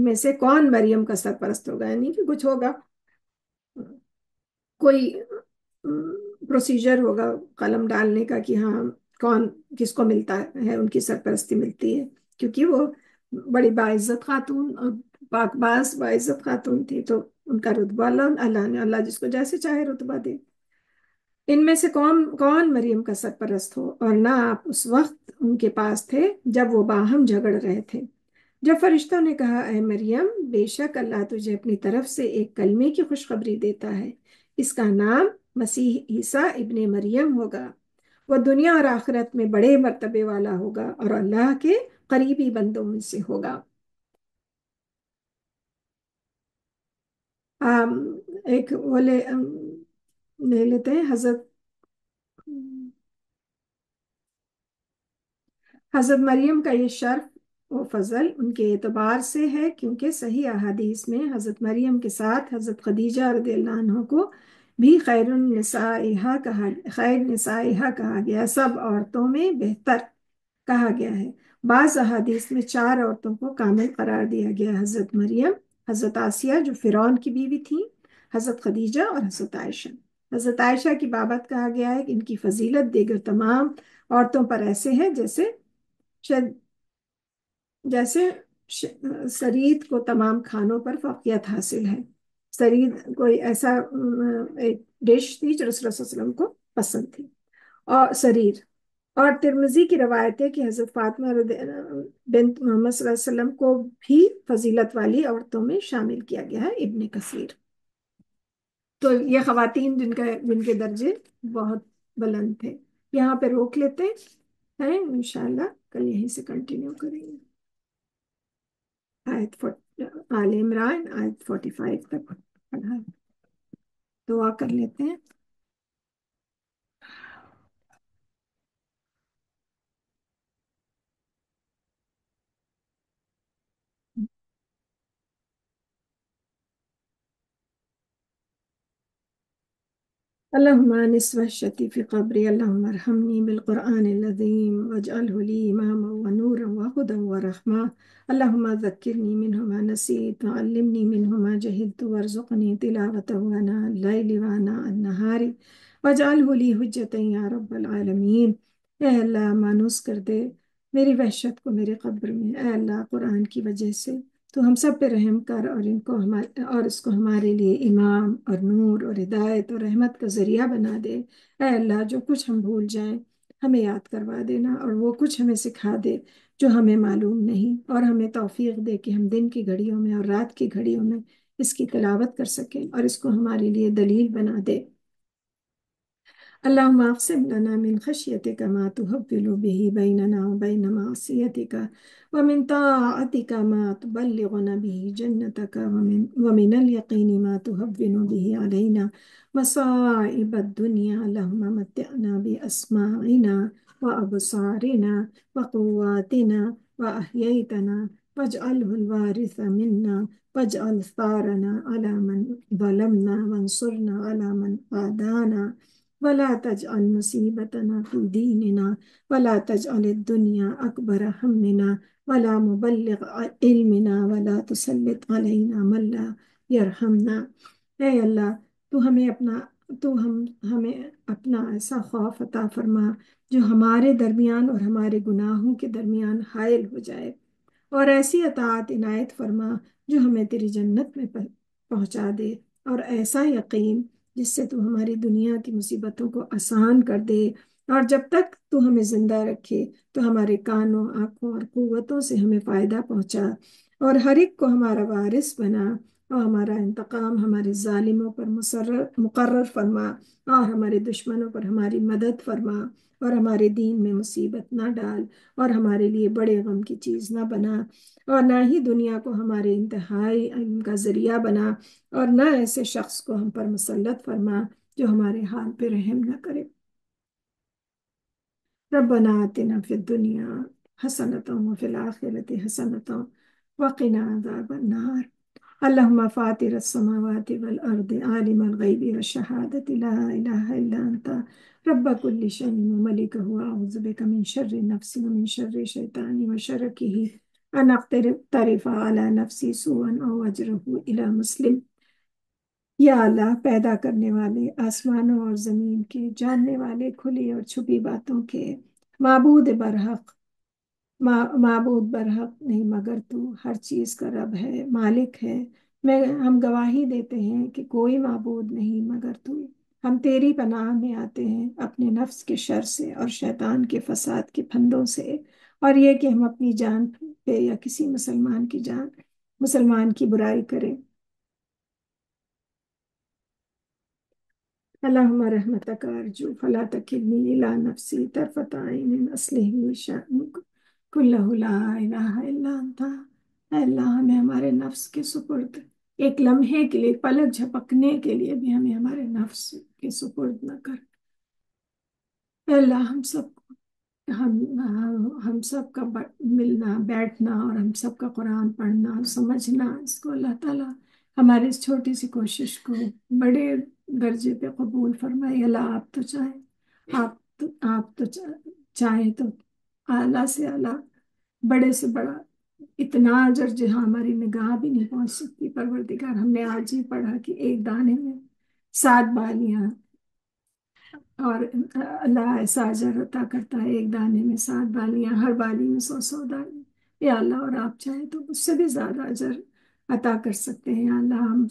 میں سے کون مریم کا سرپرست ہوگا، یعنی کہ کچھ ہوگا، کوئی پروسیجر ہوگا قلم ڈالنے کا کہ ہاں کون کس کو ملتا ہے، ان کی سرپرستی ملتی ہے، کیونکہ وہ بڑی باعزت خاتون اور پاک باز باعزت خاتون تھی، تو ان کا رتبہ اللہ جس کو جیسے چاہے رتبہ دے۔ ان میں سے کون کون مریم کا سرپرست ہو، اور نہ آپ اس وقت ان کے پاس تھے جب وہ باہم جھگڑ رہے تھے۔ جب فرشتوں نے کہا اے مریم، بے شک اللہ تجھے اپنی طرف سے ایک کلمے کی خوشخبری دیتا ہے، اس کا نام مسیح عیسیٰ ابن مریم ہوگا، وہ دنیا اور آخرت میں بڑے مرتبے والا ہوگا اور اللہ کے قریبی بندوں میں سے ہوگا۔ ایک وہ لے لیتے ہیں حضرت مریم کا یہ شرف و فضل ان کے اعتبار سے ہے، کیونکہ صحیح احادیث میں حضرت مریم کے ساتھ حضرت خدیجہ رضی اللہ عنہ کو بھی خیر نسائہا کہا گیا، سب عورتوں میں بہتر کہا گیا ہے۔ بعض احادیث میں 4 عورتوں کو کامل قرار دیا گیا، حضرت مریم، حضرت آسیہ جو فرعون کی بیوی تھی، حضرت خدیجہ اور حضرت عائشہ۔ حضرت عائشہ کی بابت کہا گیا ہے کہ ان کی فضیلت دیگر تمام عورتوں پر ایسے ہے جیسے سرید کو تمام کھانوں پر فوقیت حاصل ہے۔ سرید کوئی ایسا ایک ڈش تھی جو رسول اللہ صلی اللہ علیہ وسلم کو پسند تھی، اور سریر۔ اور ترمذی کی روایت ہے کہ حضرت فاطمہ بنت محمد صلی اللہ علیہ وسلم کو بھی فضیلت والی عورتوں میں شامل کیا گیا ہے، ابن کثیر۔ تو یہ خواتین جن کے درجے بہت بلند تھے۔ یہاں پہ روک لیتے ہیں، انشاءاللہ کل یہیں سے کنٹینیو کریں گے، آل عمران آیت 45 تک پڑھا۔ دعا کر لیتے ہیں۔ اللهم انس وحشتي في قبري، اللهم ارحمني بالقرآن العظيم واجعله لي إماما ونورا وهدى ورحمة، اللهم ذكرني منه ما نسيت وعلمني منه ما جهلت وارزقني تلاوته آناء الليل وآناء النهار واجعله لي حجة يا رب العالمين۔ اے اللہ مانوس کر دے میری وحشت کو میرے قبر میں، اے اللہ قرآن کی وجہ سے تو ہم سب پہ رحم کر، اور اس کو ہمارے لیے امام اور نور اور ہدایت اور رحمت کا ذریعہ بنا دے۔ اے اللہ جو کچھ ہم بھول جائیں ہمیں یاد کروا دینا، اور وہ کچھ ہمیں سکھا دے جو ہمیں معلوم نہیں، اور ہمیں توفیق دے کہ ہم دن کی گھڑیوں میں اور رات کی گھڑیوں میں اس کی تلاوت کر سکیں اور اس کو ہمارے لیے دلیل بنا دے۔ اللهم اقسم لنا من خشيتك ما تهون به بيننا وبين معصيتك، ومن طاعتك ما تبلغنا به جنتك، ومن اليقين ما تهون به علينا مصائب الدنيا، اللهم متعنا بأسماعنا وأبصارنا وقواتنا وأحييتنا واجعله الوارث منا، واجعل ثارنا على من ظلمنا وانصرنا على من عادانا، ولا تجعل مصيبتنا في ديننا، ولا تجعل الدنيا أكبر همنا ولا مبلغ علمنا، ولا تسلط علينا من لا يرحمنا۔ اے اللہ ہمیں اپنا ایسا خوف عطا فرما جو ہمارے درمیان اور ہمارے گناہوں کے درمیان حائل ہو جائے، اور ایسی اطاعت عنایت فرما جو ہمیں تیری جنت میں پہنچا دے، اور ایسا یقین جس سے تو ہماری دنیا کی مصیبتوں کو آسان کر دے، اور جب تک تو ہمیں زندہ رکھے تو ہمارے کانوں، آنکھوں اور قوتوں سے ہمیں فائدہ پہنچا، اور ہر ایک کو ہمارا وارث بنا، اور ہمارا انتقام ہمارے ظالموں پر مقرر فرما، اور ہمارے دشمنوں پر ہماری مدد فرما، اور ہمارے دین میں مصیبت نہ ڈال، اور ہمارے لیے بڑے غم کی چیز نہ بنا، اور نہ ہی دنیا کو ہمارے انتہائی علم کا ذریعہ بنا، اور نہ ایسے شخص کو ہم پر مسلط فرما جو ہمارے حال پہ رحم نہ کرے۔ ربنا آتنا فی الدنیا حسنۃ وفی الآخرۃ حسنۃ وقنا عذاب النار۔ اللهم فاطر السماوات والأرض عالم الغيب والشهادة لا إله إلا أنت رب كل شيء وملكه أعوذ بك من شر نفسي ومن شر الشيطان وشركه أن أقترف على نفسي سوءا أو أجره إلى مسلم۔ یا اللہ، پیدا کرنے والے، آسمانوں اور زمین کے، جاننے والے کھلی اور چھپی باتوں کے، معبود برحق معبود برحق نہیں مگر تو، ہر چیز کا رب ہے، مالک ہے۔ ہم گواہی دیتے ہیں کہ کوئی معبود نہیں مگر تو۔ ہم تیری پناہ میں آتے ہیں اپنے نفس کے شر سے اور شیطان کے فساد کے پھندوں سے، اور یہ کہ ہم اپنی جان پہ یا کسی مسلمان کی برائی کریں۔ اللهم رحمتك أرجو فلا تكلني إلى نفسي طرفة عين أصلح لي شأني كله لا إله إلا أنت۔ اے اللہ، ہمیں ہمارے نفس کے سپرد ایک لمحے کے لیے، پلک جھپکنے کے لیے بھی ہمیں ہمارے نفس کے سپرد نہ کر۔ اے اللہ، ہم سب کا ملنا بیٹھنا اور ہم سب کا قرآن پڑھنا اور سمجھنا، اس کو اللہ تعالیٰ ہماری اس چھوٹی سی کوشش کو بڑے درجے پہ قبول فرمائے۔ اللہ، آپ تو چاہیں تو اعلیٰ سے اعلیٰ، بڑے سے بڑا اتنا اجر جہاں ہماری نگاہ بھی نہیں پہنچ سکتی۔ پروردگار، ہم نے آج ہی پڑھا کہ ایک دانے میں 7 بالیاں، اور اللہ ایسا اجر عطا کرتا ہے، ایک دانے میں 7 بالیاں، ہر بالی میں 100 دانے۔ یا اللہ، اور آپ چاہیں تو اس سے بھی زیادہ اجر عطا کر سکتے ہیں۔ یا اللہ، ہم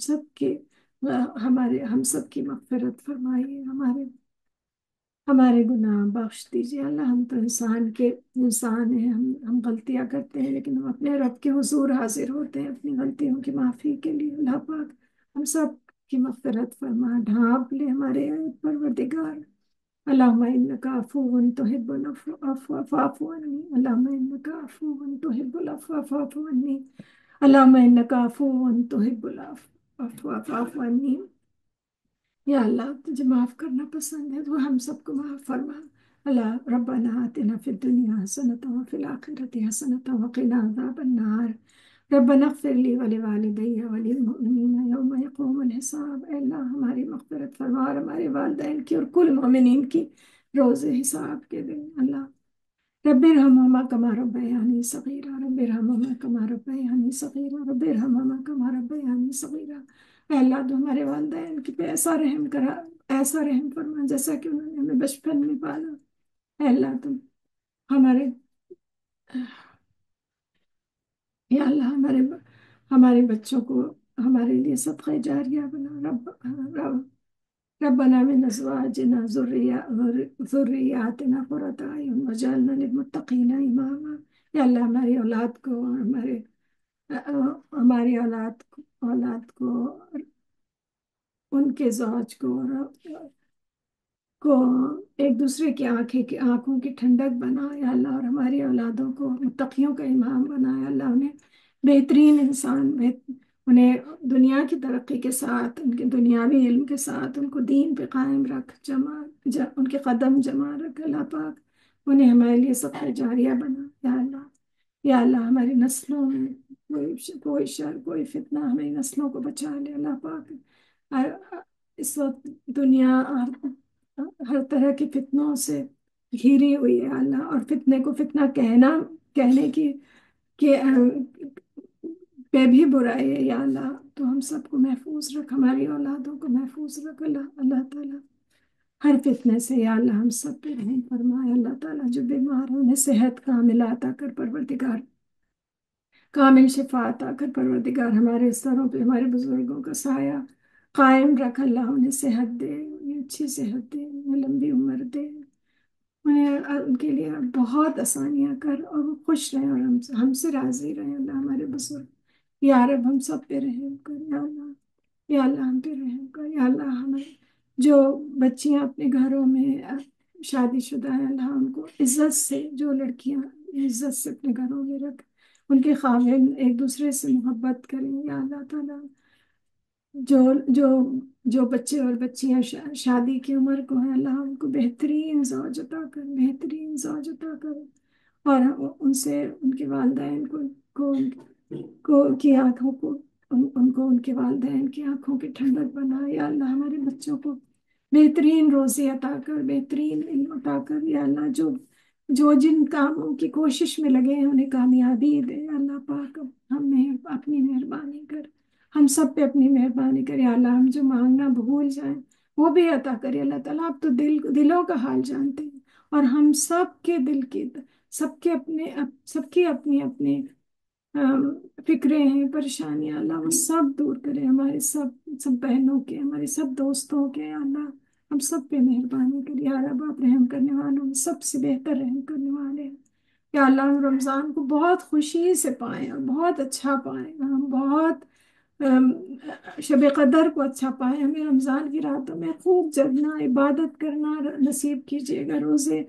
سب کی مغفرت فرمائیے، ہمارے گناہ بخش دیجیے۔ اللہ، ہم تو انسان ہیں، ہم غلطیاں کرتے ہیں، لیکن ہم اپنے رب کے حضور حاضر ہوتے ہیں اپنی غلطیوں کی معافی کے لیے۔ اللہ پاک ہم سب کی مغفرت فرما، ڈھانپ لے ہمارے پروردگار۔ اللهم إنك عفو تحب العفو فاعف عني، اللهم إنك عفو تحب العفو فاعف عني، اللهم إنك عفو تحب العفو فاعف عني۔ یا اللہ، تجھے معاف کرنا پسند ہے تو ہم سب کو معاف فرما۔ اللہ، ربنا آتنا فی الدنیا حسنۃ وفی الآخرۃ حسنۃ وقنا عذاب النار۔ ربنا اغفر لی ولوالدی وللمؤمنین یوم یقوم الحساب۔ اے اللہ، ہماری مغفرت فرما اور ہمارے والدین کی اور کل مومنین کی روز حساب کے دن۔ اللہ، رب ارحمہما کما ربیانی صغیرا، رب ارحمہما کما ربیانی صغیرا، رب ارحمہما کما ربیانی صغیرا۔ اے اللہ، تو ہمارے والدین کی پہ ایسا رحم کرا، ایسا رحم فرما جیسا کہ انہوں نے ہمیں بچپن میں پالا۔ اے اللہ، تم ہمارے یا اللہ ہمارے بچوں کو ہمارے لیے صدقہ جاریہ بنا۔ ربنا من ازواجنا ذریاتنا قرۃ اعین واجعلنا للمتقین اماما۔ یا اللہ، ہماری اولاد کو اور ہماری اولاد کو ان کے زوج کو ایک دوسرے کی آنکھوں کی ٹھنڈک بنا۔ یا اللہ، اور ہماری اولادوں کو متقیوں کا امام بنا۔ یا اللہ، انہیں بہترین انسان، انہیں دنیا کی ترقی کے ساتھ، ان کے دنیاوی علم کے ساتھ، ان کو دین پہ قائم رکھ، ان کے قدم جمع رکھ۔ اللہ پاک انہیں ہمارے لیے صدقہ جاریہ بنا۔ یا اللہ، ہماری نسلوں میں کوئی شر، کوئی فتنہ ہماری نسلوں کو بچا لے۔ اللہ پاک، اس وقت دنیا ہر طرح کے فتنوں سے گھری ہوئی ہے اللہ، اور فتنے کو فتنہ کہنے کی کہ پہ بھی برائی ہے۔ یا اللہ، تو ہم سب کو محفوظ رکھ، ہماری اولادوں کو محفوظ رکھ۔ اللہ تعالیٰ ہر فتنے سے یا اللہ ہم سب پہ رحم فرمائے۔ اللہ تعالیٰ جو بیمار ہیں انہیں صحت کاملہ عطا کر پروردگار۔ کامل شفا عطا کر پروردگار، ہمارے سروں پہ ہمارے بزرگوں کا سایہ قائم رکھ اللہ، انہیں صحت دے، انہیں اچھی صحت دے، انہیں لمبی عمر دے، انہیں ان کے لیے بہت آسانیاں کر، اور وہ خوش رہیں اور ہم سے راضی رہیں اللہ ہمارے بزرگ۔ یا رب ہم سب پہ رحم کر یا اللہ، یا اللہ ہم پہ رحم کر یا اللہ، ہمیں جو بچیاں اپنے گھروں میں شادی شدہ ہیں اللہ ان کو عزت سے، جو لڑکیاں عزت سے اپنے گھروں میں رکھ، ان کے خاوند ایک دوسرے سے محبت کریں یا اللہ تعالیٰ۔ جو جو جو بچے اور بچیاں شادی کی عمر کو ہیں اللہ ان کو بہترین زوج عطا کر، بہترین زوج عطا کر، اور ان سے ان کے والدین کو کی آنکھوں کو ان کو ان کے والدین کی آنکھوں کی ٹھنڈک بنا یا اللہ، ہمارے بچوں کو بہترین روزی عطا کر، بہترین علم عطا کر یا اللہ، جو جو جن کاموں کی کوشش میں لگے ہیں انہیں کامیابی دے یا اللہ پاک، ہمیں اپنی مہربانی کر، ہم سب پہ اپنی مہربانی کرے اللہ، ہم جو مانگنا بھول جائیں وہ بھی عطا کرے اللہ تعالیٰ، آپ تو دلوں کا حال جانتے ہیں، اور ہم سب کے دل کی، سب کی اپنی اپنی فکریں ہیں، پریشانیاں اللہ وہ سب دور کرے، ہمارے سب بہنوں کے، ہمارے سب دوستوں کے اللہ، ہم سب پہ مہربانی کرے یا رب، آپ رحم کرنے والوں میں سب سے بہتر رحم کرنے والے ہیں یا اللہ، ہم رمضان کو بہت خوشی سے پائیں اور بہت اچھا پائیں، ہم بہت ام، شب قدر کو اچھا پائیں، ہمیں رمضان کی راتوں میں خوب جگنا، عبادت کرنا نصیب کیجیے گا، روزے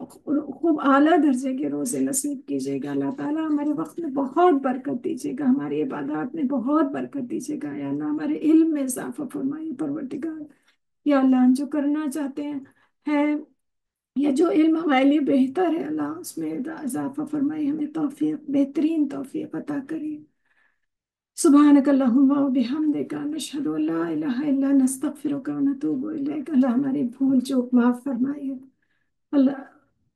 خوب اعلیٰ درجے کے روزے نصیب کیجیے گا اللہ تعالیٰ، ہمارے وقت میں بہت برکت دیجیے گا، ہماری عبادات میں بہت برکت دیجیے گا یا اللہ، ہمارے علم میں اضافہ فرمائیے پروردگار یا اللہ، ہم جو کرنا چاہتے ہیں ہے یا جو علم ہمارے لیے بہتر ہے اللہ، اس میں اضافہ فرمائیے، ہمیں توفیق، بہترین توفیق عطا کریے۔ سبحانک اللہم و بحمدک، نشہد ان لا الہ الا انت، نستغفرک و نتوب الیک، اللہ ہماری بھول چوک معاف فرمائیے اللہ،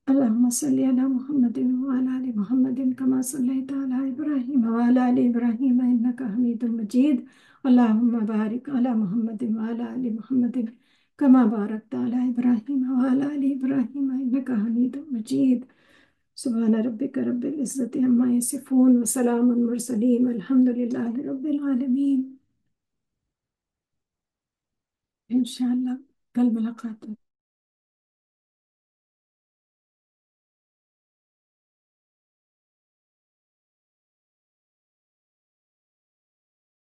اللهم صل على محمد وعلى آل محمد كما صليت على إبراهيم وعلى آل إبراهيم إنك حميد مجيد، اللهم بارك على محمد وعلى آل محمد كما باركت على إبراهيم وعلى آل إبراهيم إنك حميد مجيد، سبحان ربك رب العزة عما يصفون وسلام على المرسلين والحمد لله رب العالمين۔ انشاءاللہ کل ملاقات ہوگی۔